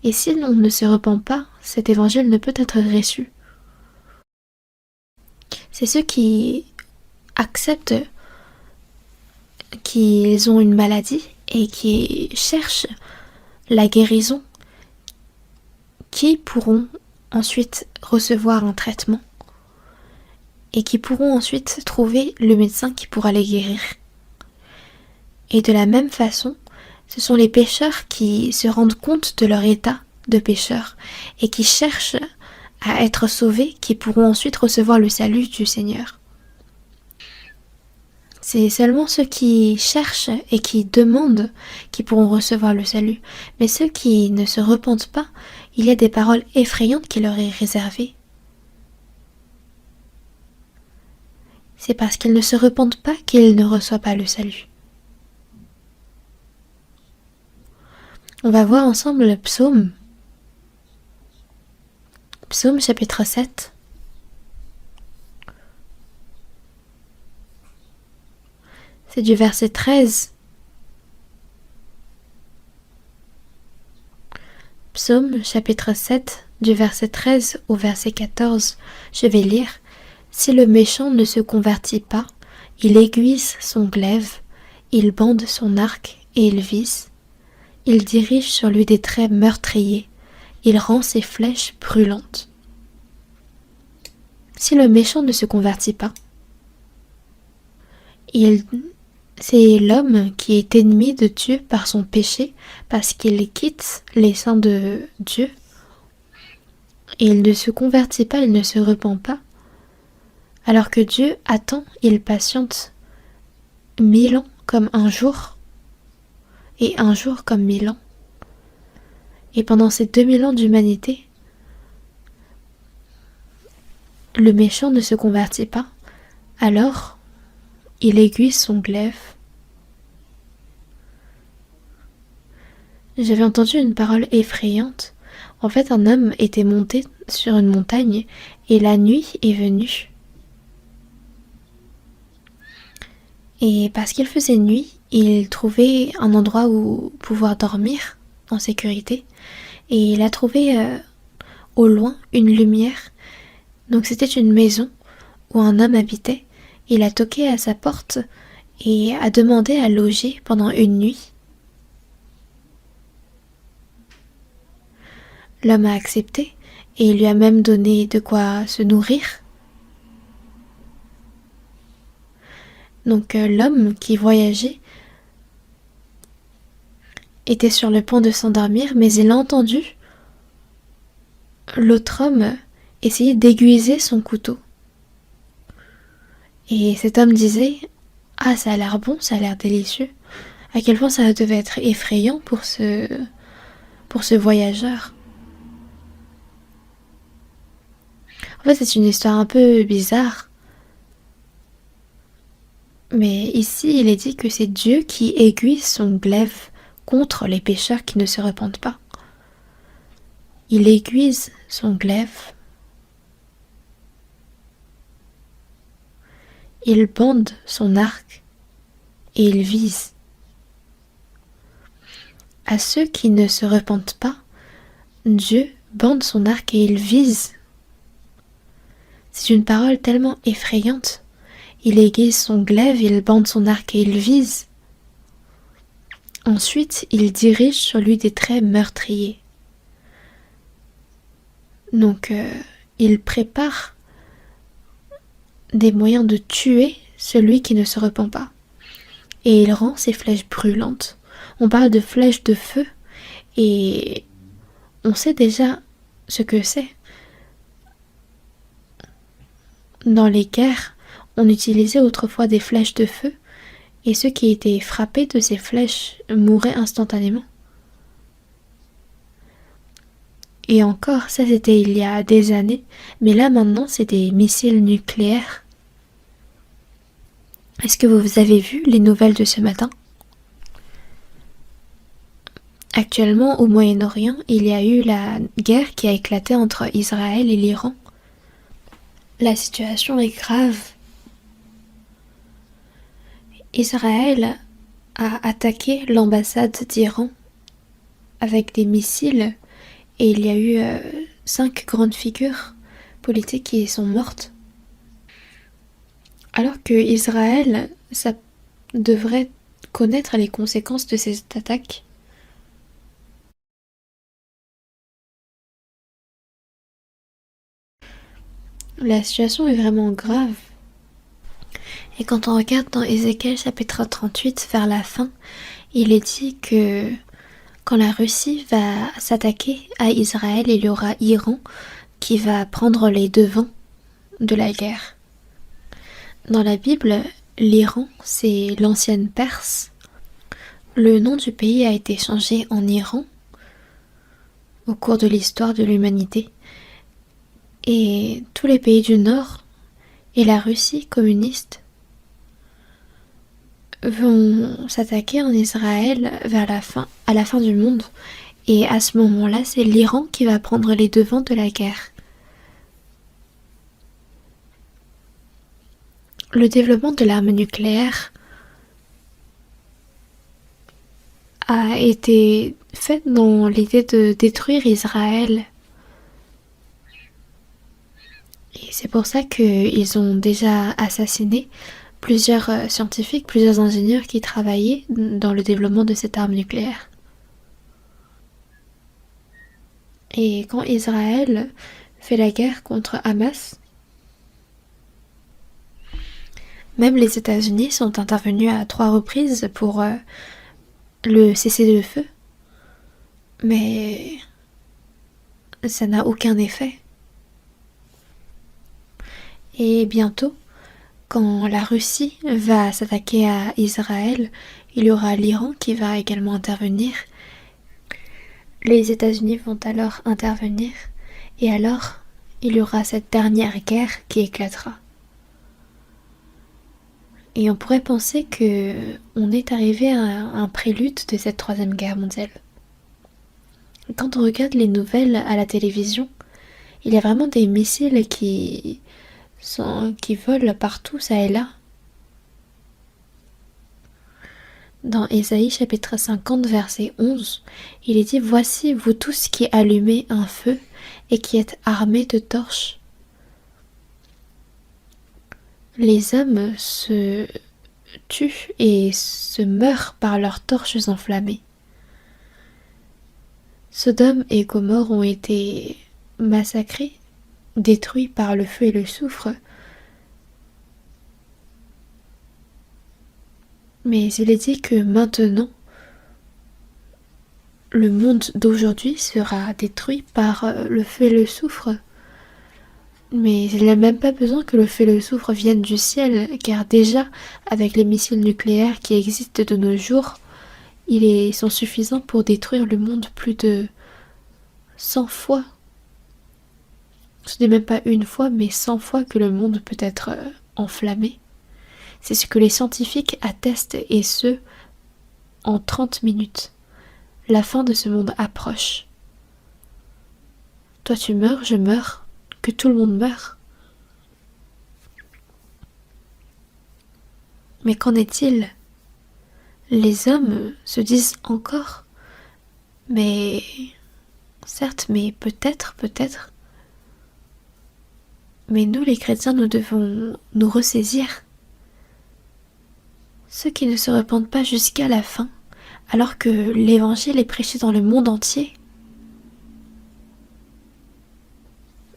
Et si l'on ne se repent pas, cet évangile ne peut être reçu. C'est ceux qui acceptent qu'ils ont une maladie et qui cherchent la guérison, qui pourront ensuite recevoir un traitement et qui pourront ensuite trouver le médecin qui pourra les guérir. Et de la même façon, ce sont les pécheurs qui se rendent compte de leur état de pécheur et qui cherchent à être sauvés, qui pourront ensuite recevoir le salut du Seigneur. C'est seulement ceux qui cherchent et qui demandent qui pourront recevoir le salut. Mais ceux qui ne se repentent pas, il y a des paroles effrayantes qui leur est réservées. C'est parce qu'ils ne se repentent pas qu'ils ne reçoivent pas le salut. On va voir ensemble le psaume. Psaume chapitre 7. C'est du verset 13. Psaume chapitre 7, du verset 13 au verset 14. Je vais lire. « Si le méchant ne se convertit pas, il aiguise son glaive, il bande son arc et il vise. Il dirige sur lui des traits meurtriers, il rend ses flèches brûlantes. » Si le méchant ne se convertit pas, c'est l'homme qui est ennemi de Dieu par son péché, parce qu'il quitte les saints de Dieu. Et il ne se convertit pas, il ne se repent pas. Alors que Dieu attend, il patiente 1000 ans comme un jour, et un jour comme 1000 ans. Et pendant ces 2000 ans d'humanité, le méchant ne se convertit pas, alors il aiguise son glaive J'avais entendu une parole effrayante. En fait, un homme était monté sur une montagne et la nuit est venue. Et parce qu'il faisait nuit, il trouvait un endroit où pouvoir dormir en sécurité. Et il a trouvé au loin une lumière. Donc c'était une maison où un homme habitait. Il a toqué à sa porte et a demandé à loger pendant une nuit. L'homme a accepté et il lui a même donné de quoi se nourrir. Donc l'homme qui voyageait était sur le point de s'endormir, mais il a entendu l'autre homme essayer d'aiguiser son couteau. Et cet homme disait « Ah, ça a l'air bon, ça a l'air délicieux. » À quel point ça devait être effrayant pour ce voyageur. En fait, c'est une histoire un peu bizarre. Mais ici, il est dit que c'est Dieu qui aiguise son glaive contre les pécheurs qui ne se repentent pas. Il aiguise son glaive. Il bande son arc et il vise. À ceux qui ne se repentent pas, Dieu bande son arc et il vise. C'est une parole tellement effrayante. Il aiguise son glaive, il bande son arc et il vise. Ensuite, il dirige sur lui des traits meurtriers. Donc, il prépare des moyens de tuer celui qui ne se repent pas. Et il rend ses flèches brûlantes. On parle de flèches de feu et on sait déjà ce que c'est. Dans les guerres, on utilisait autrefois des flèches de feu et ceux qui étaient frappés de ces flèches mouraient instantanément. Et encore, ça c'était il y a des années, mais là maintenant c'est des missiles nucléaires. Est-ce que vous avez vu les nouvelles de ce matin ? Actuellement, au Moyen-Orient, il y a eu la guerre qui a éclaté entre Israël et l'Iran. La situation est grave. Israël a attaqué l'ambassade d'Iran avec des missiles et il y a eu 5 grandes figures politiques qui sont mortes. Alors que Israël, ça devrait connaître les conséquences de ces attaques. La situation est vraiment grave. Et quand on regarde dans Ézéchiel chapitre 38 vers la fin, il est dit que quand la Russie va s'attaquer à Israël, il y aura Iran qui va prendre les devants de la guerre. Dans la Bible, l'Iran, c'est l'ancienne Perse. Le nom du pays a été changé en Iran au cours de l'histoire de l'humanité. Et tous les pays du Nord et la Russie communiste vont s'attaquer en Israël à la fin du monde. Et à ce moment-là, c'est l'Iran qui va prendre les devants de la guerre. Le développement de l'arme nucléaire a été fait dans l'idée de détruire Israël. Et c'est pour ça qu'ils ont déjà assassiné plusieurs scientifiques, plusieurs ingénieurs qui travaillaient dans le développement de cette arme nucléaire. Et quand Israël fait la guerre contre Hamas, même les États-Unis sont intervenus à 3 reprises pour le cessez-le-feu, mais ça n'a aucun effet. Et bientôt, quand la Russie va s'attaquer à Israël, il y aura l'Iran qui va également intervenir. Les États-Unis vont alors intervenir et alors il y aura cette dernière guerre qui éclatera. Et on pourrait penser que on est arrivé à un prélude de cette 3e guerre mondiale. Quand on regarde les nouvelles à la télévision, il y a vraiment des missiles qui volent partout, ça et là. Dans Ésaïe chapitre 50 verset 11, il est dit: Voici vous tous qui allumez un feu et qui êtes armés de torches. Les hommes se tuent et se meurent par leurs torches enflammées. Sodome et Gomorrhe ont été massacrés, détruits par le feu et le soufre. Mais il est dit que maintenant, le monde d'aujourd'hui sera détruit par le feu et le soufre. Mais il n'a même pas besoin que le feu et le soufre viennent du ciel, car déjà, avec les missiles nucléaires qui existent de nos jours, ils sont suffisants pour détruire le monde plus de 100 fois. Ce n'est même pas une fois, mais 100 fois que le monde peut être enflammé. C'est ce que les scientifiques attestent, et ce, en 30 minutes. La fin de ce monde approche. Toi tu meurs, je meurs, que tout le monde meure. Mais qu'en est-il? Les hommes se disent encore, mais certes, mais peut-être. Mais nous les chrétiens, nous devons nous ressaisir. Ceux qui ne se repentent pas jusqu'à la fin, alors que l'évangile est prêché dans le monde entier.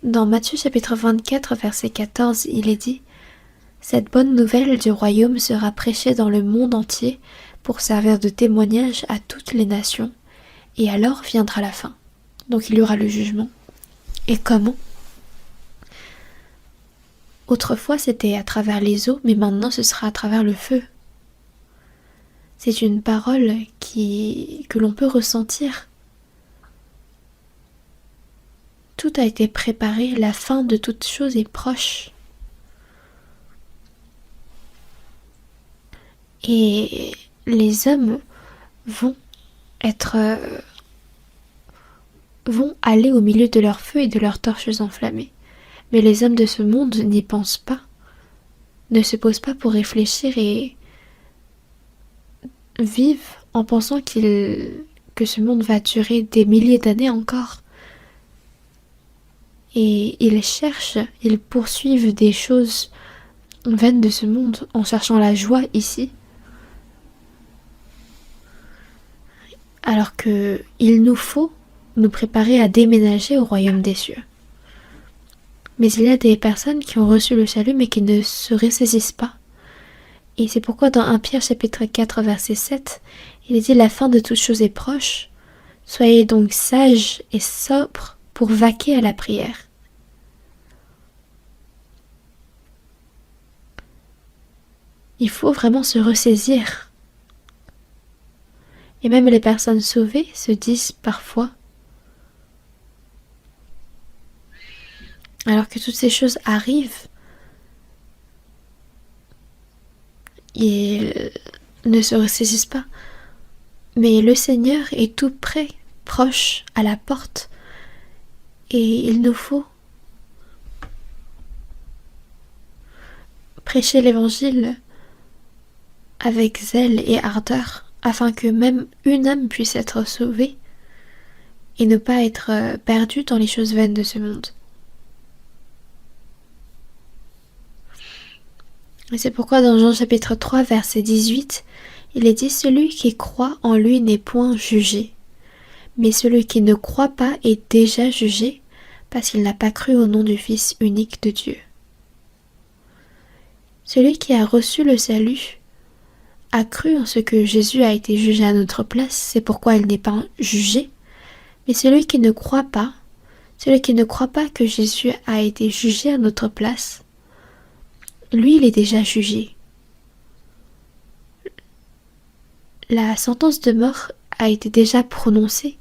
Dans Matthieu chapitre 24 verset 14, il est dit: Cette bonne nouvelle du royaume sera prêchée dans le monde entier pour servir de témoignage à toutes les nations, et alors viendra la fin. Donc il y aura le jugement. Et comment? Autrefois c'était à travers les eaux, mais maintenant ce sera à travers le feu. C'est une parole que l'on peut ressentir. Tout a été préparé, la fin de toute chose est proche. Et les hommes vont aller au milieu de leur feu et de leurs torches enflammées. Mais les hommes de ce monde n'y pensent pas, ne se posent pas pour réfléchir et vivent en pensant que ce monde va durer des milliers d'années encore. Et ils poursuivent des choses vaines de ce monde en cherchant la joie ici. Alors qu'il nous faut nous préparer à déménager au royaume des cieux. Mais il y a des personnes qui ont reçu le salut mais qui ne se ressaisissent pas. Et c'est pourquoi dans 1 Pierre chapitre 4 verset 7, il est dit: La fin de toute chose est proche. Soyez donc sages et sobres pour vaquer à la prière. Il faut vraiment se ressaisir. Et même les personnes sauvées se disent parfois, alors que toutes ces choses arrivent, ils ne se ressaisissent pas. Mais le Seigneur est tout près, proche, à la porte. Et il nous faut prêcher l'évangile avec zèle et ardeur, afin que même une âme puisse être sauvée et ne pas être perdue dans les choses vaines de ce monde. Et c'est pourquoi dans Jean chapitre 3 verset 18, il est dit: Celui qui croit en lui n'est point jugé, mais celui qui ne croit pas est déjà jugé, parce qu'il n'a pas cru au nom du Fils unique de Dieu. Celui qui a reçu le salut a cru en ce que Jésus a été jugé à notre place, c'est pourquoi il n'est pas jugé. Mais celui qui ne croit pas que Jésus a été jugé à notre place, lui, il est déjà jugé. La sentence de mort a été déjà prononcée.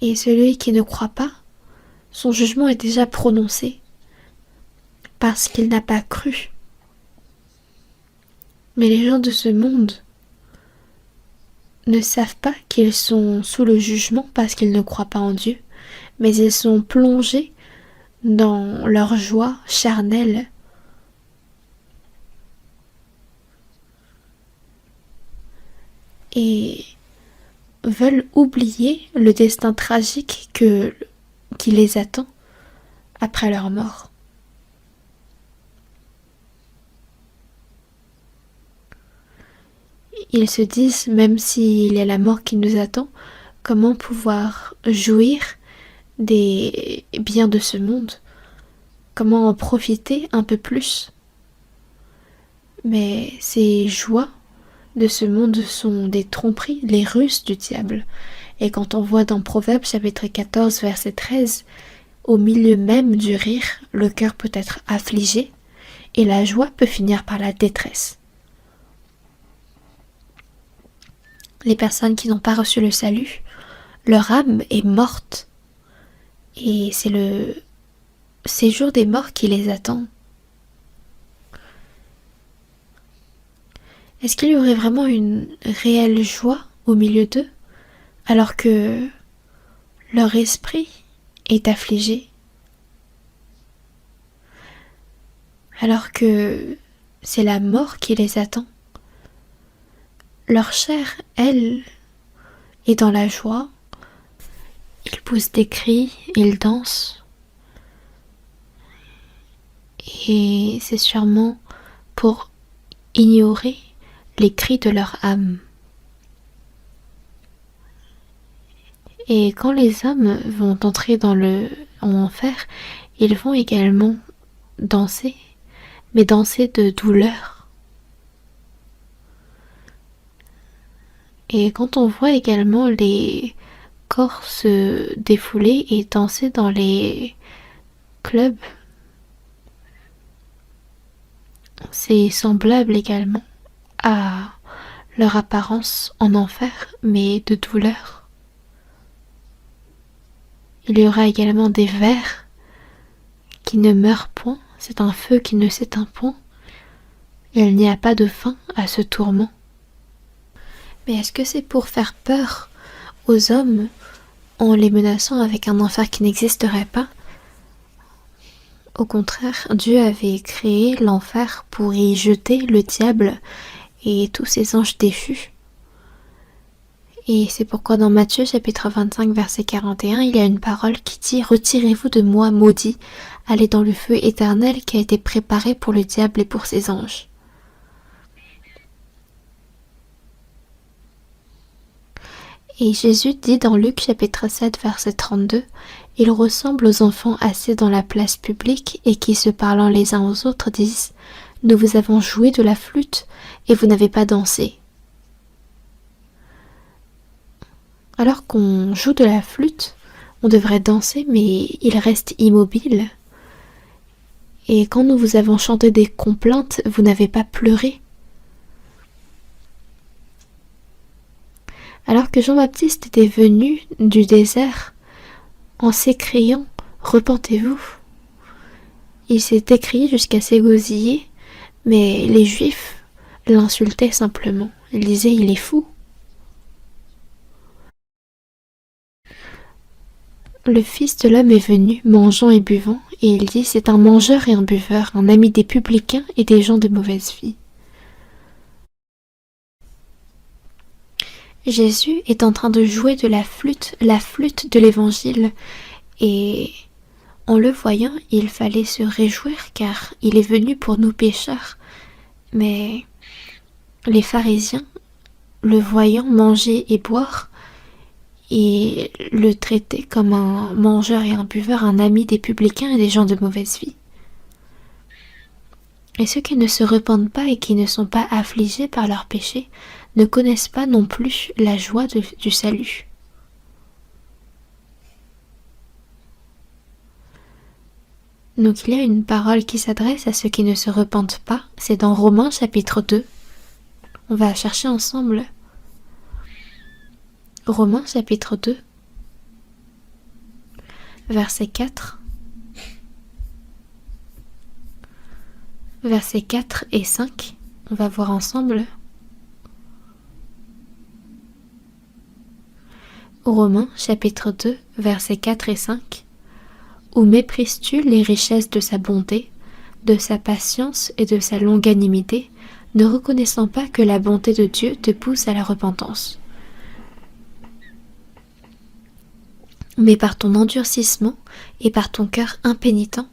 Et celui qui ne croit pas, son jugement est déjà prononcé, parce qu'il n'a pas cru. Mais les gens de ce monde ne savent pas qu'ils sont sous le jugement parce qu'ils ne croient pas en Dieu, mais ils sont plongés dans leur joie charnelle. Et veulent oublier le destin tragique qui les attend après leur mort. Ils se disent, même s'il y a la mort qui nous attend, comment pouvoir jouir des biens de ce monde, comment en profiter un peu plus. Mais ces joies de ce monde sont des tromperies, les ruses du diable. Et quand on voit dans Proverbes chapitre 14 verset 13, au milieu même du rire, le cœur peut être affligé et la joie peut finir par la détresse. Les personnes qui n'ont pas reçu le salut, leur âme est morte et c'est le séjour des morts qui les attend. Est-ce qu'il y aurait vraiment une réelle joie au milieu d'eux alors que leur esprit est affligé, alors que c'est la mort qui les attend? Leur chair, elle, est dans la joie. Ils poussent des cris, ils dansent. Et c'est sûrement pour ignorer les cris de leur âme. Et quand les âmes vont entrer en enfer, ils vont également danser, mais danser de douleur. Et quand on voit également les corps se défouler et danser dans les clubs, c'est semblable également à leur apparence en enfer, mais de douleur. Il y aura également des vers qui ne meurent point, c'est un feu qui ne s'éteint point. Il n'y a pas de fin à ce tourment. Mais est-ce que c'est pour faire peur aux hommes en les menaçant avec un enfer qui n'existerait pas? Au contraire, Dieu avait créé l'enfer pour y jeter le diable et tous ses anges déchus. Et c'est pourquoi dans Matthieu chapitre 25 verset 41, il y a une parole qui dit « Retirez-vous de moi, maudits, allez dans le feu éternel qui a été préparé pour le diable et pour ses anges. » Et Jésus dit dans Luc chapitre 7 verset 32, « Ils ressemblent aux enfants assis dans la place publique et qui, se parlant les uns aux autres, disent « Nous vous avons joué de la flûte et vous n'avez pas dansé. » Alors qu'on joue de la flûte, on devrait danser, mais il reste immobile. Et quand nous vous avons chanté des complaintes, vous n'avez pas pleuré. Alors que Jean-Baptiste était venu du désert en s'écriant « Repentez-vous », il s'est écrié jusqu'à s'égosiller, mais les Juifs l'insultaient simplement. Ils disaient « Il est fou ». Le Fils de l'homme est venu, mangeant et buvant, et il dit « C'est un mangeur et un buveur, un ami des publicains et des gens de mauvaise vie ». Jésus est en train de jouer de la flûte de l'évangile, et en le voyant, il fallait se réjouir car il est venu pour nous pécheurs. Mais les pharisiens, le voyant manger et boire, et le traitaient comme un mangeur et un buveur, un ami des publicains et des gens de mauvaise vie. Et ceux qui ne se repentent pas et qui ne sont pas affligés par leurs péchés ne connaissent pas non plus la joie du salut. Donc il y a une parole qui s'adresse à ceux qui ne se repentent pas, c'est dans Romains chapitre 2. On va chercher ensemble Romains chapitre 2, verset 4. Versets 4 et 5, on va voir ensemble. Romains chapitre 2, versets 4 et 5. Ou méprises-tu les richesses de sa bonté, de sa patience et de sa longanimité, ne reconnaissant pas que la bonté de Dieu te pousse à la repentance? Mais par ton endurcissement et par ton cœur impénitent,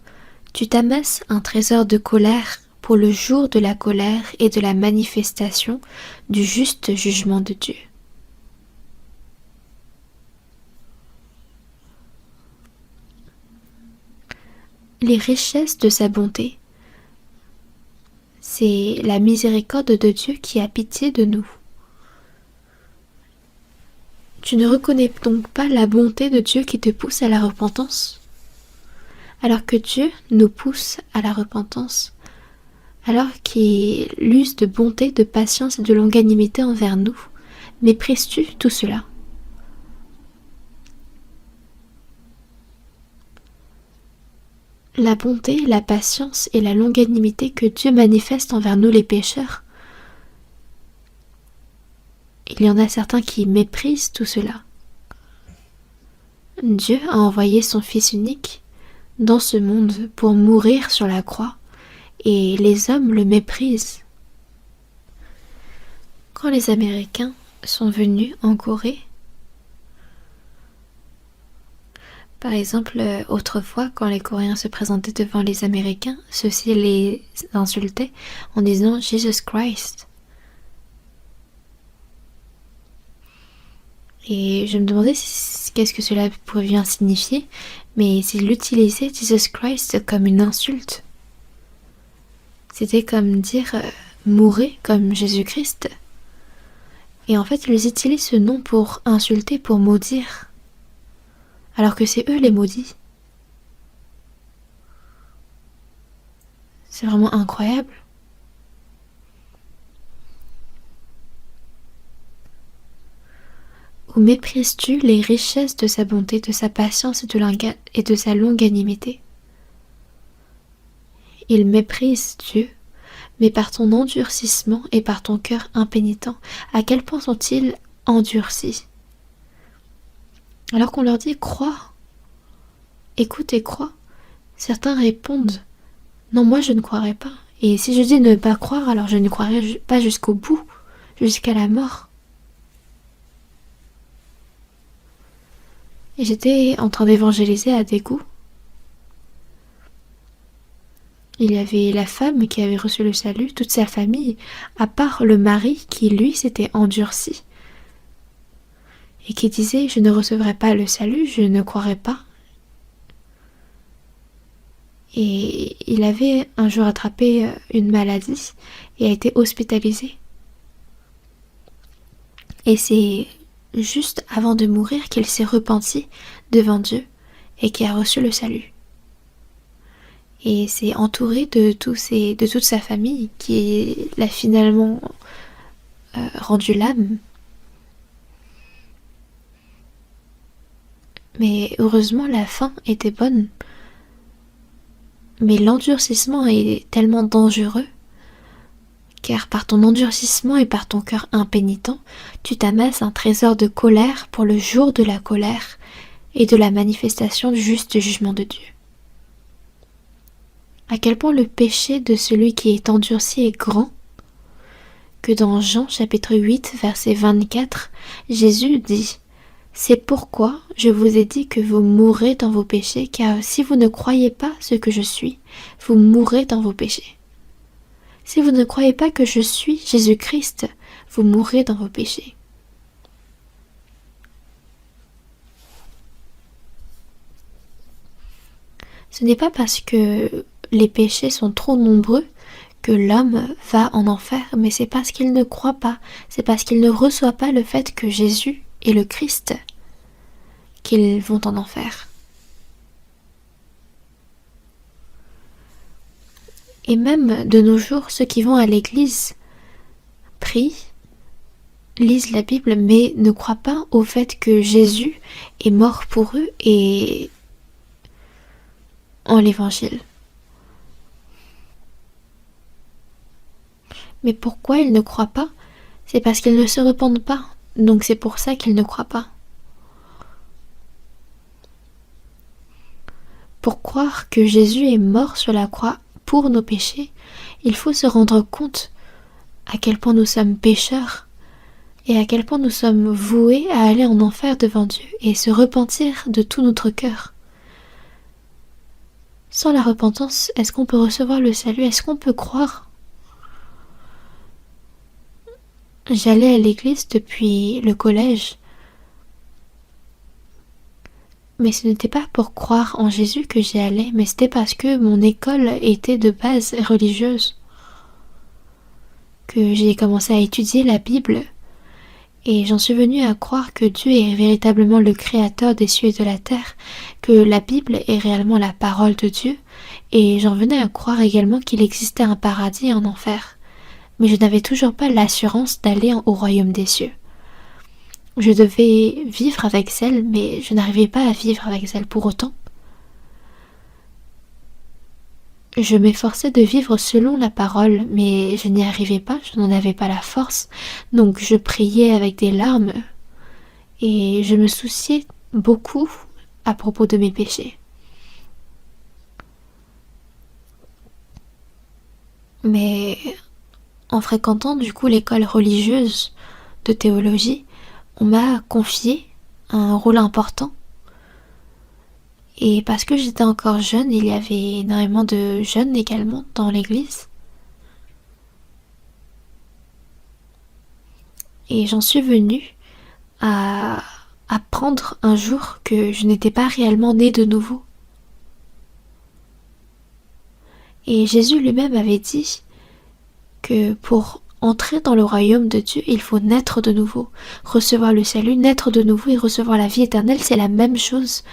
tu t'amasses un trésor de colère pour le jour de la colère et de la manifestation du juste jugement de Dieu. Les richesses de sa bonté, c'est la miséricorde de Dieu qui a pitié de nous. Tu ne reconnais donc pas la bonté de Dieu qui te pousse à la repentance? Alors que Dieu nous pousse à la repentance, alors qu'il use de bonté, de patience et de longanimité envers nous, méprises-tu tout cela? La bonté, la patience et la longanimité que Dieu manifeste envers nous les pécheurs, il y en a certains qui méprisent tout cela. Dieu a envoyé son Fils unique dans ce monde pour mourir sur la croix, et les hommes le méprisent. Quand les Américains sont venus en Corée, par exemple, autrefois, quand les Coréens se présentaient devant les Américains, ceux-ci les insultaient en disant « Jesus Christ ». Et je me demandais qu'est-ce que cela pourrait bien signifier, mais s'ils utilisaient Jesus Christ comme une insulte. C'était comme dire mourez comme Jésus-Christ. Et en fait, ils utilisent ce nom pour insulter, pour maudire, alors que c'est eux les maudits. C'est vraiment incroyable. Ou méprises-tu les richesses de sa bonté, de sa patience et de sa longanimité? Il méprise Dieu, mais par ton endurcissement et par ton cœur impénitent, à quel point sont-ils endurcis? Alors qu'on leur dit « crois, écoute et crois », certains répondent « non, moi je ne croirai pas. Et si je dis ne pas croire, alors je ne croirai pas jusqu'au bout, jusqu'à la mort. » Et j'étais en train d'évangéliser à Daegu. Il y avait la femme qui avait reçu le salut, toute sa famille, à part le mari qui, lui, s'était endurci. Et qui disait « je ne recevrai pas le salut, je ne croirai pas ». Et il avait un jour attrapé une maladie et a été hospitalisé. Et c'est juste avant de mourir qu'il s'est repenti devant Dieu et qui a reçu le salut. Et c'est entouré de toute sa famille qui l'a finalement rendu l'âme. Mais heureusement, la fin était bonne. Mais l'endurcissement est tellement dangereux, car par ton endurcissement et par ton cœur impénitent, tu t'amasses un trésor de colère pour le jour de la colère et de la manifestation du juste jugement de Dieu. À quel point le péché de celui qui est endurci est grand, que dans Jean chapitre 8 verset 24, Jésus dit « C'est pourquoi je vous ai dit que vous mourrez dans vos péchés, car si vous ne croyez pas ce que je suis, vous mourrez dans vos péchés. Si vous ne croyez pas que je suis Jésus-Christ, vous mourrez dans vos péchés. » Ce n'est pas parce que les péchés sont trop nombreux que l'homme va en enfer, mais c'est parce qu'il ne croit pas, c'est parce qu'il ne reçoit pas le fait que Jésus est le Christ qu'ils vont en enfer. Et même de nos jours, ceux qui vont à l'église prient, lisent la Bible, mais ne croient pas au fait que Jésus est mort pour eux et en l'évangile. Mais pourquoi ils ne croient pas? C'est parce qu'ils ne se repentent pas, donc c'est pour ça qu'ils ne croient pas. pour croire que Jésus est mort sur la croix pour nos péchés, il faut se rendre compte à quel point nous sommes pécheurs et à quel point nous sommes voués à aller en enfer devant Dieu et se repentir de tout notre cœur. Sans la repentance, est-ce qu'on peut recevoir le salut? Est-ce qu'on peut croire? J'allais à l'église depuis le collège, mais ce n'était pas pour croire en Jésus que j'y allais, mais c'était parce que mon école était de base religieuse, que j'ai commencé à étudier la Bible, et j'en suis venue à croire que Dieu est véritablement le créateur des cieux et de la terre, que la Bible est réellement la parole de Dieu, et j'en venais à croire également qu'il existait un paradis et un enfer. Mais je n'avais toujours pas l'assurance d'aller au royaume des cieux. Je devais vivre avec zèle, mais je n'arrivais pas à vivre avec zèle pour autant. Je m'efforçais de vivre selon la parole, mais je n'y arrivais pas, je n'en avais pas la force, donc je priais avec des larmes, et je me souciais beaucoup à propos de mes péchés. Mais en fréquentant du coup l'école religieuse de théologie, on m'a confié un rôle important. Et parce que j'étais encore jeune, il y avait énormément de jeunes également dans l'église. Et j'en suis venue à apprendre un jour que je n'étais pas réellement née de nouveau. Et Jésus lui-même avait dit que pour entrer dans le royaume de Dieu, il faut naître de nouveau. Recevoir le salut, naître de nouveau et recevoir la vie éternelle, c'est la même chose.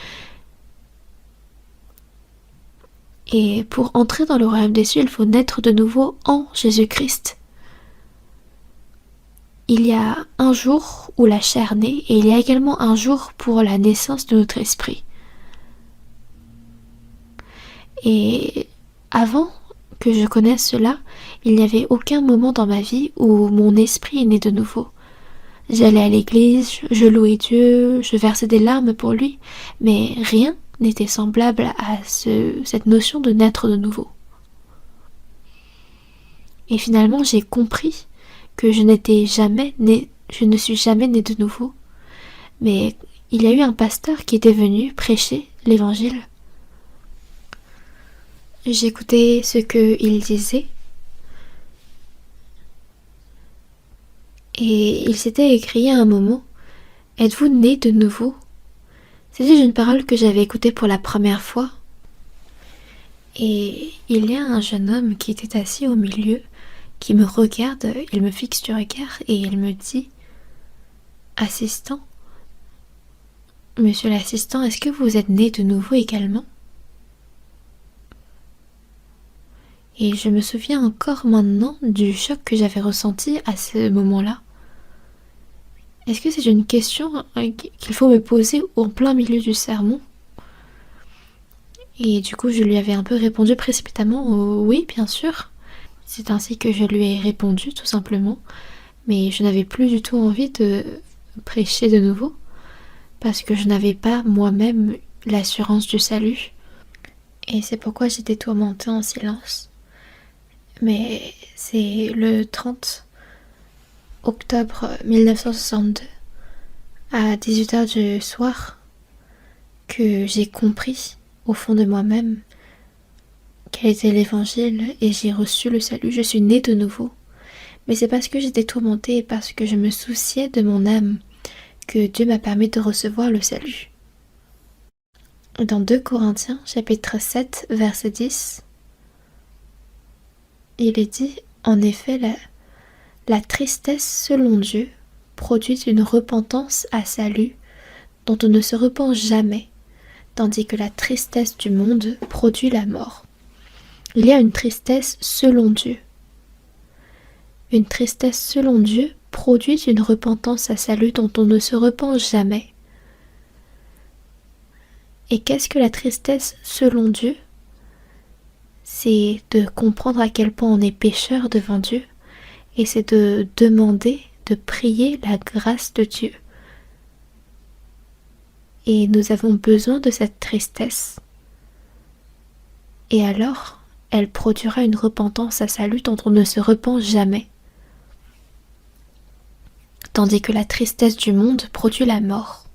Et pour entrer dans le royaume des cieux, il faut naître de nouveau en Jésus-Christ. Il y a un jour où la chair naît et il y a également un jour pour la naissance de notre esprit. Et avant que je connaisse cela, il n'y avait aucun moment dans ma vie où mon esprit est né de nouveau. J'allais à l'église, je louais Dieu, je versais des larmes pour lui, mais rien n'était semblable à cette notion de naître de nouveau. Et finalement, j'ai compris que je ne suis jamais née de nouveau. Mais il y a eu un pasteur qui était venu prêcher l'évangile. J'écoutais ce qu'il disait. Et il s'était écrié à un moment: êtes-vous né de nouveau? C'était une parole que j'avais écoutée pour la première fois. Et il y a un jeune homme qui était assis au milieu, qui me regarde, il me fixe du regard et il me dit: assistant, monsieur l'assistant, est-ce que vous êtes né de nouveau également? Et je me souviens encore maintenant du choc que j'avais ressenti à ce moment-là. Est-ce que c'est une question qu'il faut me poser en plein milieu du sermon? Et du coup, je lui avais un peu répondu précipitamment: oui, bien sûr. C'est ainsi que je lui ai répondu, tout simplement. Mais je n'avais plus du tout envie de prêcher de nouveau, parce que je n'avais pas moi-même l'assurance du salut. Et c'est pourquoi j'étais tourmentée en silence. Mais c'est le 30 octobre 1962, à 18h du soir, que j'ai compris au fond de moi-même quel était l'évangile et j'ai reçu le salut. Je suis née de nouveau. Mais c'est parce que j'étais tourmentée et parce que je me souciais de mon âme que Dieu m'a permis de recevoir le salut. Dans 2 Corinthiens, chapitre 7, verset 10, il est dit: en effet, la tristesse selon Dieu produit une repentance à salut dont on ne se repent jamais, tandis que la tristesse du monde produit la mort. Il y a une tristesse selon Dieu. Une tristesse selon Dieu produit une repentance à salut dont on ne se repent jamais. Et qu'est-ce que la tristesse selon Dieu? C'est de comprendre à quel point on est pécheur devant Dieu, et c'est de demander, de prier la grâce de Dieu. Et nous avons besoin de cette tristesse. et alors elle produira une repentance à salut dont on ne se repent jamais. Tandis que la tristesse du monde produit la mort.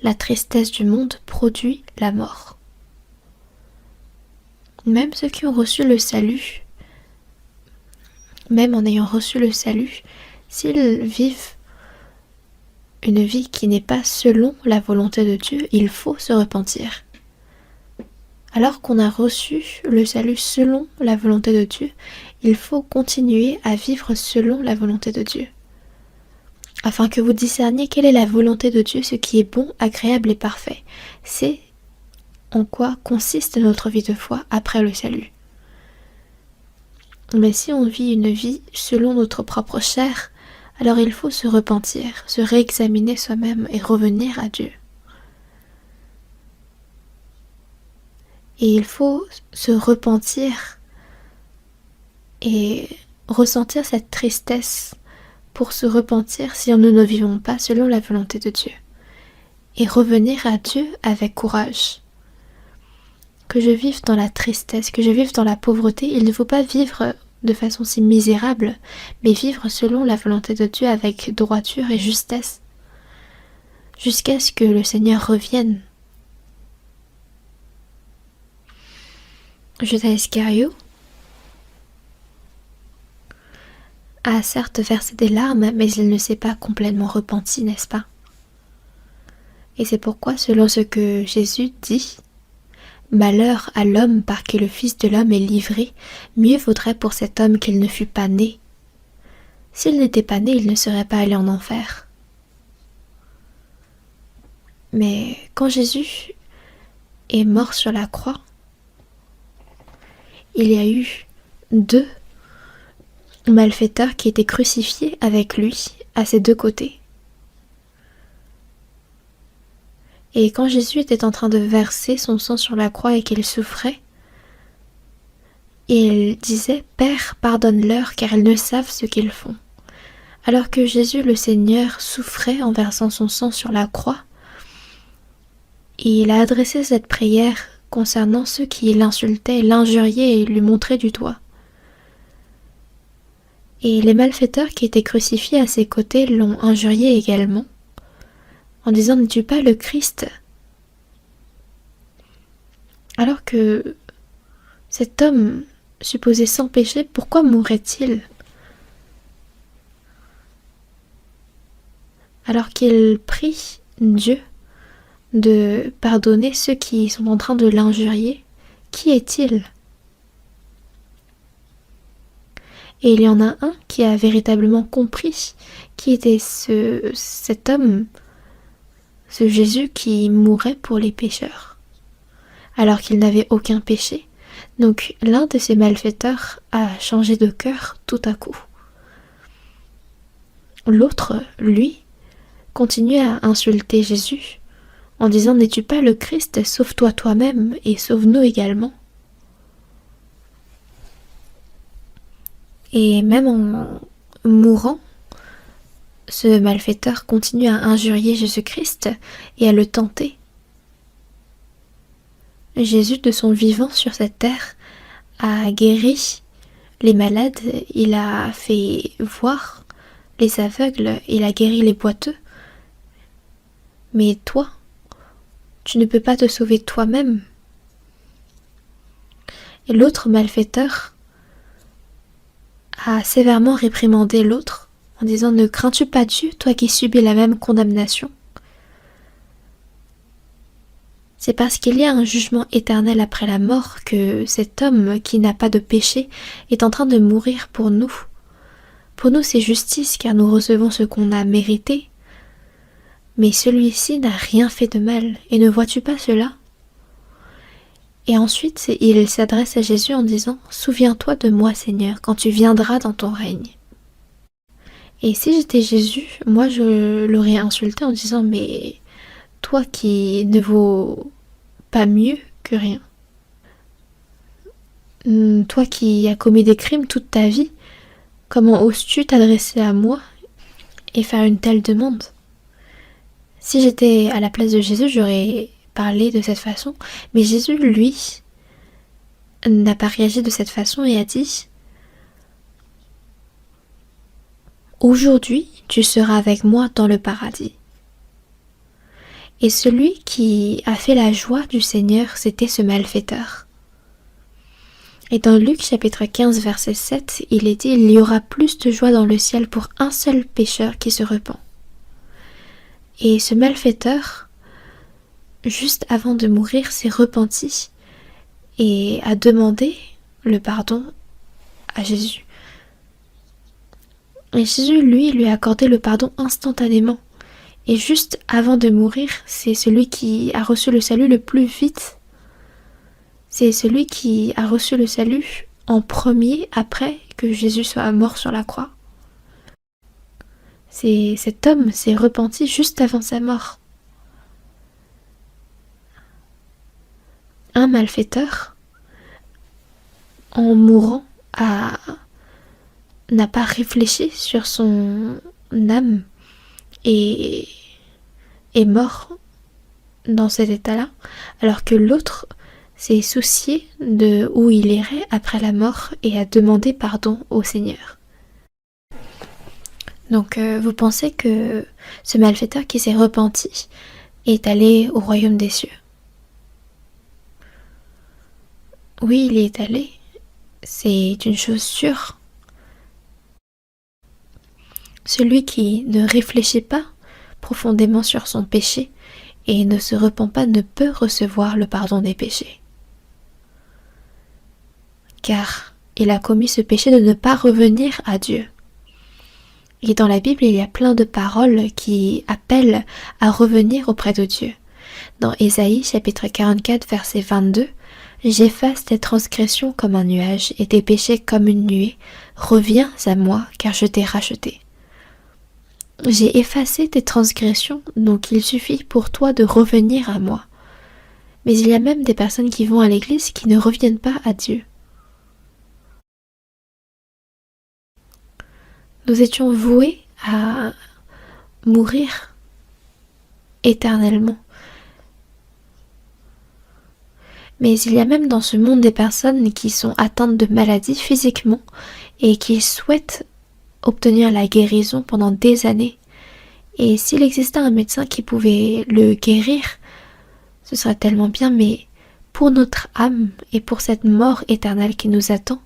La tristesse du monde produit la mort. Même ceux qui ont reçu le salut, même en ayant reçu le salut, s'ils vivent une vie qui n'est pas selon la volonté de Dieu, il faut se repentir. Alors qu'on a reçu le salut selon la volonté de Dieu, il faut continuer à vivre selon la volonté de Dieu. Afin que vous discerniez quelle est la volonté de Dieu, ce qui est bon, agréable et parfait. C'est en quoi consiste notre vie de foi après le salut. Mais si on vit une vie selon notre propre chair, alors il faut se repentir, se réexaminer soi-même et revenir à Dieu. Et il faut se repentir et ressentir cette tristesse pour se repentir si nous ne vivons pas selon la volonté de Dieu. Et revenir à Dieu avec courage. Que je vive dans la tristesse, que je vive dans la pauvreté, il ne faut pas vivre de façon si misérable, mais vivre selon la volonté de Dieu avec droiture et justesse, jusqu'à ce que le Seigneur revienne. Judas Iscario a certes versé des larmes, mais il ne s'est pas complètement repenti, n'est-ce pas? Et c'est pourquoi, selon ce que Jésus dit, « Malheur à l'homme par qui le Fils de l'homme est livré, mieux vaudrait pour cet homme qu'il ne fût pas né. S'il n'était pas né, il ne serait pas allé en enfer. » Mais quand Jésus est mort sur la croix, il y a eu 2 malfaiteurs qui étaient crucifiés avec lui à ses 2 côtés. Et quand Jésus était en train de verser son sang sur la croix et qu'il souffrait, il disait « Père, pardonne-leur car ils ne savent ce qu'ils font. » Alors que Jésus le Seigneur souffrait en versant son sang sur la croix, il a adressé cette prière concernant ceux qui l'insultaient, l'injuriaient et lui montraient du doigt. Et les malfaiteurs qui étaient crucifiés à ses côtés l'ont injurié également, en disant « N'es-tu pas le Christ ?» Alors que cet homme supposé sans péché, pourquoi mourrait-il? Alors qu'il prie Dieu de pardonner ceux qui sont en train de l'injurier, qui est-il? Et il y en a un qui a véritablement compris qui était cet homme, ce Jésus qui mourait pour les pécheurs, alors qu'il n'avait aucun péché. Donc l'un de ces malfaiteurs a changé de cœur tout à coup. L'autre, lui, continuait à insulter Jésus en disant « N'es-tu pas le Christ? Sauve-toi toi-même et sauve-nous également. » Et même en mourant, ce malfaiteur continue à injurier Jésus-Christ et à le tenter. Jésus, de son vivant sur cette terre, a guéri les malades, il a fait voir les aveugles, il a guéri les boiteux. Mais toi, tu ne peux pas te sauver toi-même. Et l'autre malfaiteur a sévèrement réprimandé l'autre en disant « Ne crains-tu pas Dieu, toi qui subis la même condamnation ?» C'est parce qu'il y a un jugement éternel après la mort que cet homme qui n'a pas de péché est en train de mourir pour nous. Pour nous, c'est justice car nous recevons ce qu'on a mérité. Mais celui-ci n'a rien fait de mal, et ne vois-tu pas cela? Et ensuite, il s'adresse à Jésus en disant « Souviens-toi de moi, Seigneur, quand tu viendras dans ton règne. » Et si j'étais Jésus, moi je l'aurais insulté en disant « Mais toi qui ne vaux pas mieux que rien, toi qui as commis des crimes toute ta vie, comment oses-tu t'adresser à moi et faire une telle demande ?» Si j'étais à la place de Jésus, j'aurais parlé de cette façon, mais Jésus, lui, n'a pas réagi de cette façon et a dit: aujourd'hui, tu seras avec moi dans le paradis. Et celui qui a fait la joie du Seigneur, c'était ce malfaiteur. Et dans Luc chapitre 15 verset 7, il est dit: il y aura plus de joie dans le ciel pour un seul pécheur qui se repent. Et ce malfaiteur, juste avant de mourir, s'est repenti et a demandé le pardon à Jésus. Et Jésus, lui a accordé le pardon instantanément. Et juste avant de mourir, c'est celui qui a reçu le salut le plus vite. C'est celui qui a reçu le salut en premier après que Jésus soit mort sur la croix. Cet homme s'est repenti juste avant sa mort. Un malfaiteur, en mourant, n'a pas réfléchi sur son âme et est mort dans cet état-là, alors que l'autre s'est soucié de où il irait après la mort et a demandé pardon au Seigneur. Donc vous pensez que ce malfaiteur qui s'est repenti est allé au royaume des cieux? Oui, il y est allé, c'est une chose sûre. Celui qui ne réfléchit pas profondément sur son péché et ne se repent pas ne peut recevoir le pardon des péchés. Car il a commis ce péché de ne pas revenir à Dieu. Et dans la Bible, il y a plein de paroles qui appellent à revenir auprès de Dieu. Dans Ésaïe chapitre 44 verset 22, « J'efface tes transgressions comme un nuage et tes péchés comme une nuée. Reviens à moi, car je t'ai racheté. » J'ai effacé tes transgressions, donc il suffit pour toi de revenir à moi. Mais il y a même des personnes qui vont à l'église qui ne reviennent pas à Dieu. Nous étions voués à mourir éternellement. Mais il y a même dans ce monde des personnes qui sont atteintes de maladies physiquement et qui souhaitent obtenir la guérison pendant des années. Et s'il existait un médecin qui pouvait le guérir, ce serait tellement bien, mais pour notre âme et pour cette mort éternelle qui nous attend,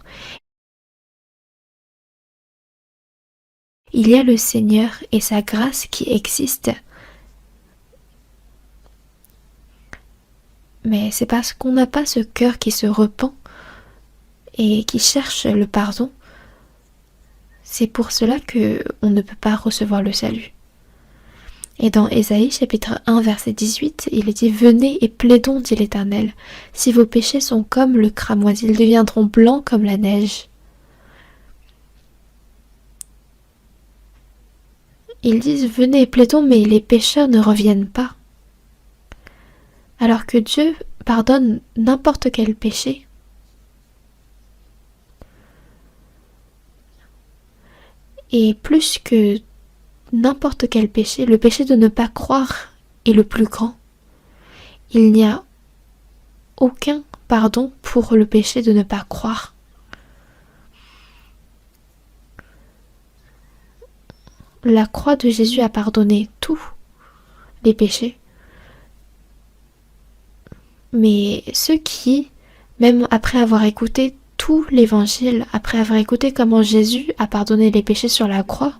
il y a le Seigneur et sa grâce qui existent. Mais c'est parce qu'on n'a pas ce cœur qui se repent et qui cherche le pardon. C'est pour cela qu'on ne peut pas recevoir le salut. Et dans Ésaïe chapitre 1 verset 18, il est dit: « Venez et plaidons, dit l'Éternel. Si vos péchés sont comme le cramoisi, ils deviendront blancs comme la neige. » Ils disent: venez et plaidons, mais les pécheurs ne reviennent pas. Alors que Dieu pardonne n'importe quel péché. Et plus que n'importe quel péché, le péché de ne pas croire est le plus grand. Il n'y a aucun pardon pour le péché de ne pas croire. La croix de Jésus a pardonné tous les péchés. Mais ceux qui, même après avoir écouté tout l'évangile, après avoir écouté comment Jésus a pardonné les péchés sur la croix,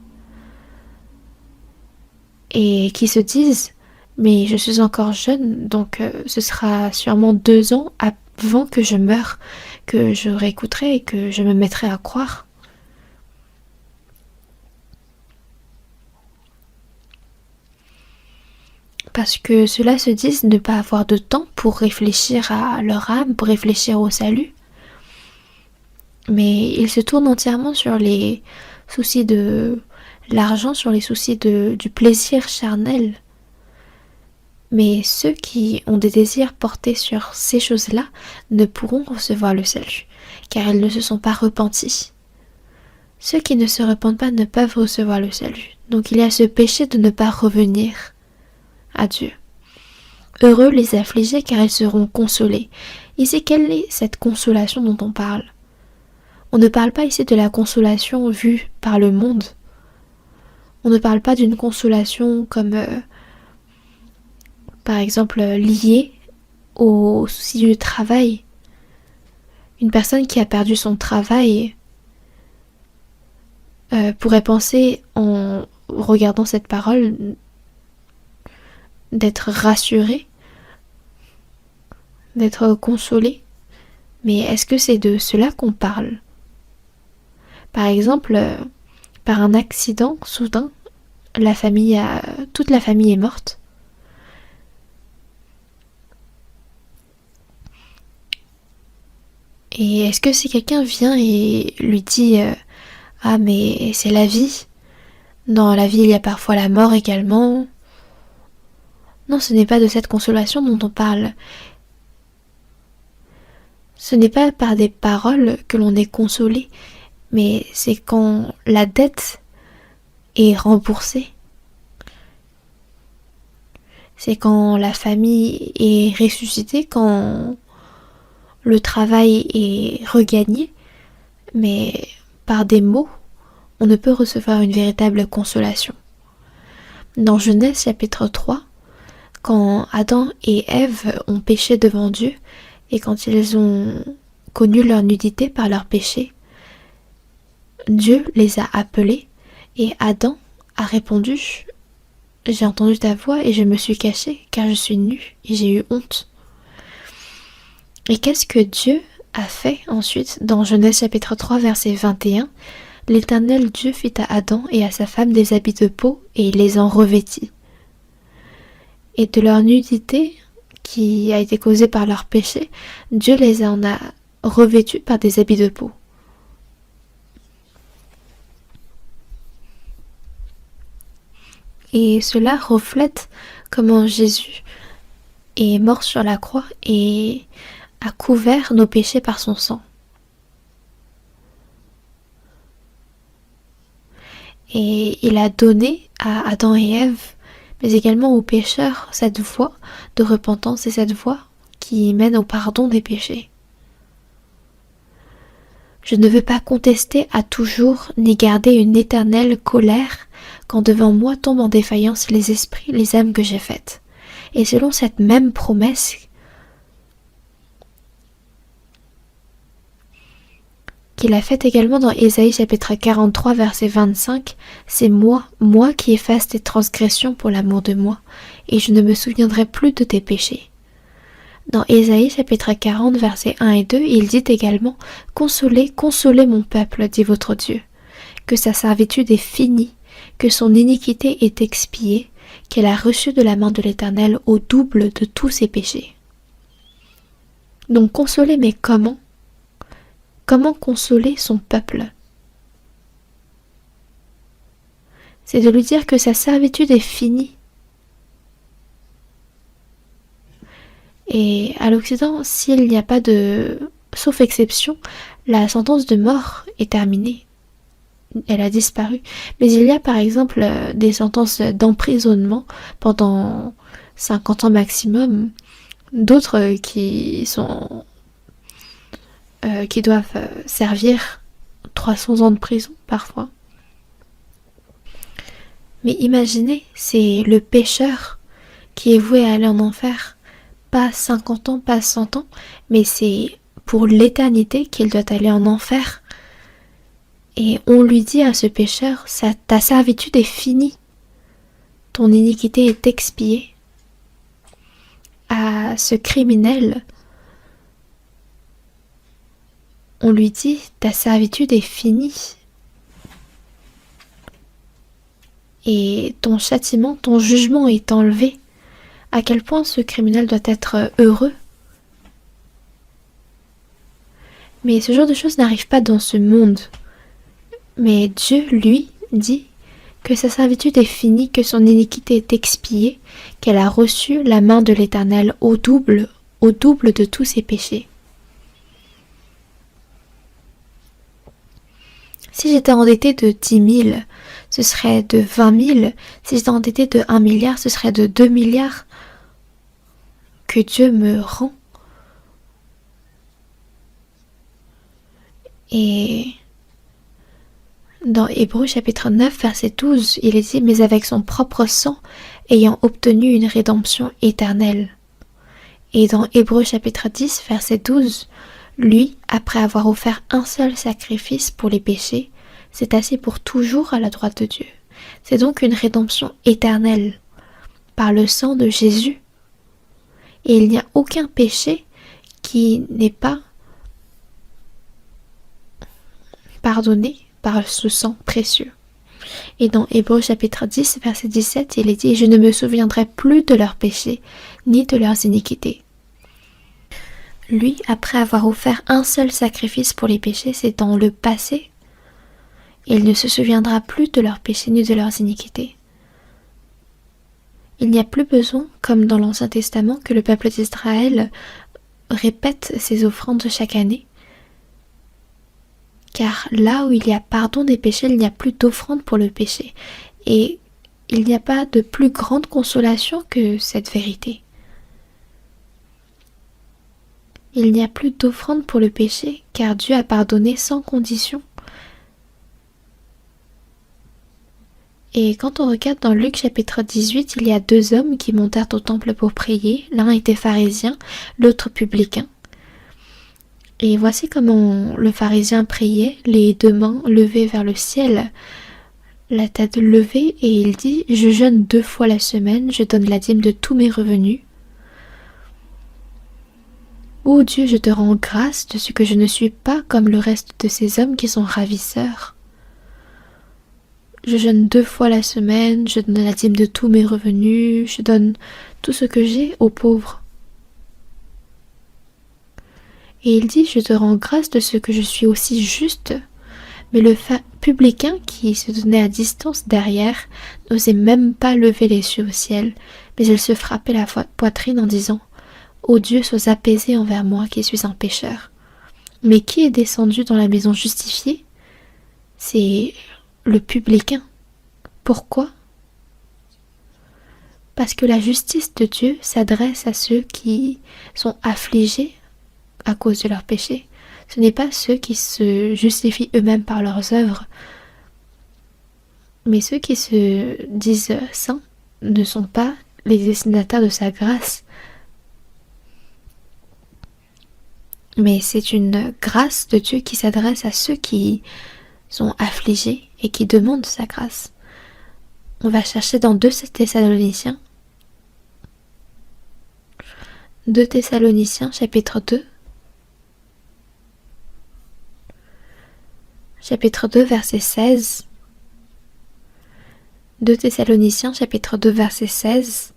et qui se disent: mais je suis encore jeune, donc ce sera sûrement 2 ans avant que je meure, que je réécouterai et que je me mettrai à croire. Parce que ceux-là se disent ne pas avoir de temps pour réfléchir à leur âme, pour réfléchir au salut. Mais ils se tournent entièrement sur les soucis de l'argent, sur les soucis du plaisir charnel. Mais ceux qui ont des désirs portés sur ces choses-là ne pourront recevoir le salut, car ils ne se sont pas repentis. Ceux qui ne se repentent pas ne peuvent recevoir le salut. Donc il y a ce péché de ne pas revenir à Dieu. Heureux les affligés, car ils seront consolés. Ici, quelle est cette consolation dont on parle? On ne parle pas ici de la consolation vue par le monde. On ne parle pas d'une consolation comme, par exemple, liée au souci du travail. Une personne qui a perdu son travail pourrait penser, en regardant cette parole, d'être rassurée, d'être consolée. Mais est-ce que c'est de cela qu'on parle? Par exemple, par un accident soudain, toute la famille est morte. Et est-ce que si quelqu'un vient et lui dit ah mais c'est la vie. Dans la vie il y a parfois la mort également. Non, ce n'est pas de cette consolation dont on parle. Ce n'est pas par des paroles que l'on est consolé, mais c'est quand la dette est remboursée. C'est quand la famille est ressuscitée, quand le travail est regagné, mais par des mots, on ne peut recevoir une véritable consolation. Dans Genèse chapitre 3, quand Adam et Ève ont péché devant Dieu, et quand ils ont connu leur nudité par leur péché, Dieu les a appelés, et Adam a répondu « J'ai entendu ta voix et je me suis caché, car je suis nu et j'ai eu honte. » Et qu'est-ce que Dieu a fait ensuite? Dans Genèse chapitre 3 verset 21, l'Éternel Dieu fit à Adam et à sa femme des habits de peau et il les en revêtit. Et de leur nudité qui a été causée par leur péché, Dieu les en a revêtus par des habits de peau. Et cela reflète comment Jésus est mort sur la croix et a couvert nos péchés par son sang. Et il a donné à Adam et Ève, mais également aux pécheurs, cette voie de repentance et cette voie qui mène au pardon des péchés. Je ne veux pas contester à toujours ni garder une éternelle colère quand devant moi tombent en défaillance les esprits, les âmes que j'ai faites. Et selon cette même promesse qu'il a faite également dans Ésaïe chapitre 43 verset 25, c'est moi qui efface tes transgressions pour l'amour de moi, et je ne me souviendrai plus de tes péchés. Dans Ésaïe chapitre 40 versets 1 et 2, il dit également « Consolez, consolez mon peuple, dit votre Dieu, que sa servitude est finie, que son iniquité est expiée, qu'elle a reçu de la main de l'Éternel au double de tous ses péchés. » Donc consoler, mais comment? Comment consoler son peuple? C'est de lui dire que sa servitude est finie. Et à l'Occident, s'il n'y a pas de... sauf exception, la sentence de mort est terminée. Elle a disparu. Mais il y a par exemple des sentences d'emprisonnement pendant 50 ans maximum. D'autres qui doivent servir 300 ans de prison parfois. Mais imaginez, c'est le pécheur qui est voué à aller en enfer. Pas 50 ans, pas 100 ans, mais c'est pour l'éternité qu'il doit aller en enfer. Et on lui dit à ce pécheur, ta servitude est finie. Ton iniquité est expiée. À ce criminel, on lui dit, ta servitude est finie. Et ton châtiment, ton jugement est enlevé. À quel point ce criminel doit être heureux. Mais ce genre de choses n'arrive pas dans ce monde. Mais Dieu, lui, dit que sa servitude est finie, que son iniquité est expiée, qu'elle a reçu la main de l'Éternel au double de tous ses péchés. Si j'étais endettée de 10 000, ce serait de 20 000. Si j'étais endettée de 1 milliard, ce serait de 2 milliards. Que Dieu me rend. Et dans Hébreux chapitre 9, verset 12, il est dit « Mais avec son propre sang, ayant obtenu une rédemption éternelle. » Et dans Hébreux chapitre 10, verset 12, lui, après avoir offert un seul sacrifice pour les péchés, s'est assis pour toujours à la droite de Dieu. C'est donc une rédemption éternelle par le sang de Jésus. Et il n'y a aucun péché qui n'est pas pardonné par ce sang précieux. Et dans Hébreux chapitre 10, verset 17, il est dit « Je ne me souviendrai plus de leurs péchés, ni de leurs iniquités. » Lui, après avoir offert un seul sacrifice pour les péchés, c'est dans le passé. Il ne se souviendra plus de leurs péchés ni de leurs iniquités. Il n'y a plus besoin, comme dans l'Ancien Testament, que le peuple d'Israël répète ses offrandes chaque année. Car là où il y a pardon des péchés, il n'y a plus d'offrande pour le péché. Et il n'y a pas de plus grande consolation que cette vérité. Il n'y a plus d'offrande pour le péché, car Dieu a pardonné sans condition. Et quand on regarde dans Luc chapitre 18, il y a 2 hommes qui montèrent au temple pour prier. L'un était pharisien, l'autre publicain. Et voici comment le pharisien priait, les 2 mains levées vers le ciel, la tête levée, et il dit « Je jeûne 2 fois la semaine, je donne la dîme de tous mes revenus. Ô Dieu, je te rends grâce de ce que je ne suis pas comme le reste de ces hommes qui sont ravisseurs. Je jeûne 2 fois la semaine, je donne la dîme de tous mes revenus, je donne tout ce que j'ai aux pauvres. » Et il dit « Je te rends grâce de ce que je suis aussi juste. » Mais le publicain qui se tenait à distance derrière n'osait même pas lever les yeux au ciel, mais il se frappait la poitrine en disant « Ô Dieu, sois apaisé envers moi qui suis un pécheur. » Mais qui est descendu dans la maison justifiée? C'est le publicain. Pourquoi? Parce que la justice de Dieu s'adresse à ceux qui sont affligés à cause de leurs péchés. Ce n'est pas ceux qui se justifient eux-mêmes par leurs œuvres, mais ceux qui se disent saints ne sont pas les destinataires de sa grâce. Mais c'est une grâce de Dieu qui s'adresse à ceux qui sont affligés et qui demandent sa grâce. On va chercher dans 2 Thessaloniciens. 2 Thessaloniciens, chapitre 2. Chapitre 2, verset 16. 2 Thessaloniciens, chapitre 2, verset 16.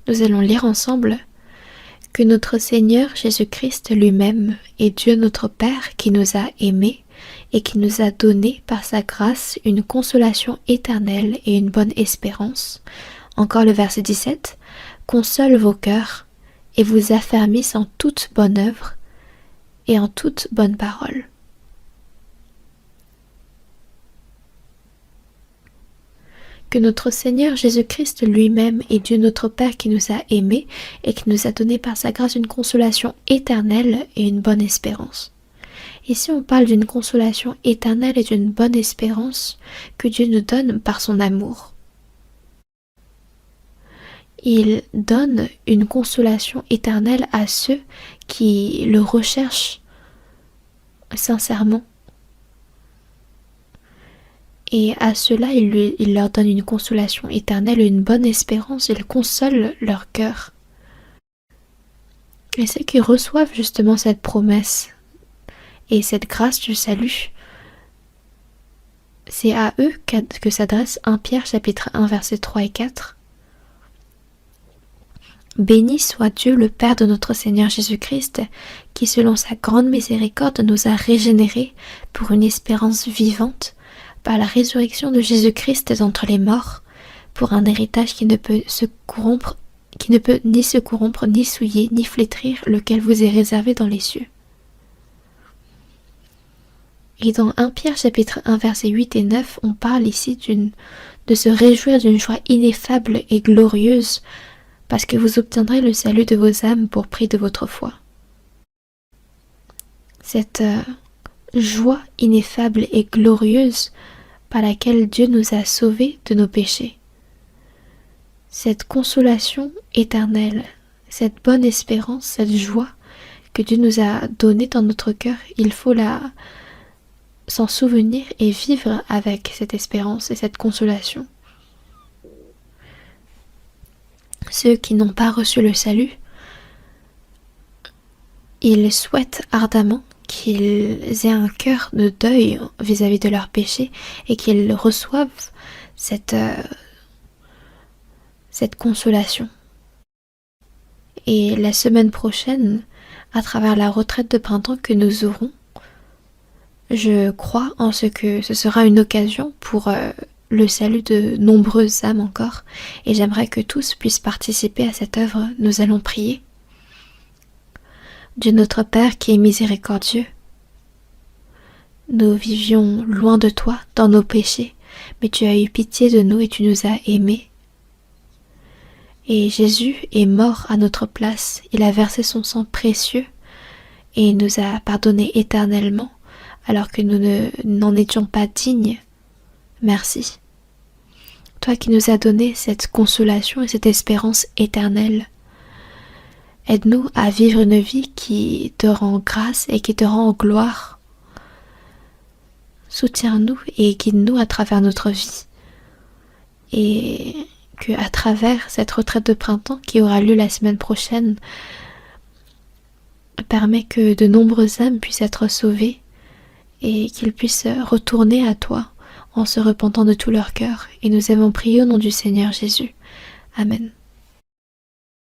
Nous allons lire ensemble que notre Seigneur Jésus-Christ lui-même est Dieu notre Père qui nous a aimés et qui nous a donné par sa grâce une consolation éternelle et une bonne espérance. Encore le verset 17. Console vos cœurs et vous affermisse en toute bonne œuvre et en toute bonne parole. Que notre Seigneur Jésus-Christ lui-même est Dieu notre Père qui nous a aimés et qui nous a donné par sa grâce une consolation éternelle et une bonne espérance. Ici on parle d'une consolation éternelle et d'une bonne espérance que Dieu nous donne par son amour. Il donne une consolation éternelle à ceux qui le recherchent sincèrement. Et à ceux-là, il leur donne une consolation éternelle et une bonne espérance. Il console leur cœur. Et ceux qui reçoivent justement cette promesse et cette grâce du salut, c'est à eux que s'adresse 1 Pierre chapitre 1 versets 3 et 4. Béni soit Dieu le Père de notre Seigneur Jésus-Christ, qui selon sa grande miséricorde nous a régénérés pour une espérance vivante, par la résurrection de Jésus-Christ d'entre les morts, pour un héritage qui ne peut ni se corrompre, ni souiller, ni flétrir, lequel vous est réservé dans les cieux. Et dans 1 Pierre chapitre 1 versets 8 et 9, on parle ici de se réjouir d'une joie ineffable et glorieuse, parce que vous obtiendrez le salut de vos âmes pour prix de votre foi. Cette joie ineffable et glorieuse par laquelle Dieu nous a sauvés de nos péchés. Cette consolation éternelle, cette bonne espérance, cette joie que Dieu nous a donnée dans notre cœur, il faut s'en souvenir et vivre avec cette espérance et cette consolation. Ceux qui n'ont pas reçu le salut, ils souhaitent ardemment qu'ils aient un cœur de deuil vis-à-vis de leurs péchés et qu'ils reçoivent cette consolation. Et la semaine prochaine, à travers la retraite de printemps que nous aurons, je crois en ce que ce sera une occasion pour le salut de nombreuses âmes encore, et j'aimerais que tous puissent participer à cette œuvre. Nous allons prier. Dieu notre Père qui est miséricordieux, nous vivions loin de toi dans nos péchés, mais tu as eu pitié de nous et tu nous as aimés. Et Jésus est mort à notre place, il a versé son sang précieux et il nous a pardonné éternellement, alors que nous n'en étions pas dignes. Merci. Toi qui nous as donné cette consolation et cette espérance éternelle, aide-nous à vivre une vie qui te rend grâce et qui te rend gloire. Soutiens-nous et guide-nous à travers notre vie. Et que à travers cette retraite de printemps qui aura lieu la semaine prochaine, permet que de nombreuses âmes puissent être sauvées et qu'ils puissent retourner à toi en se repentant de tout leur cœur. Et nous avons prié au nom du Seigneur Jésus. Amen.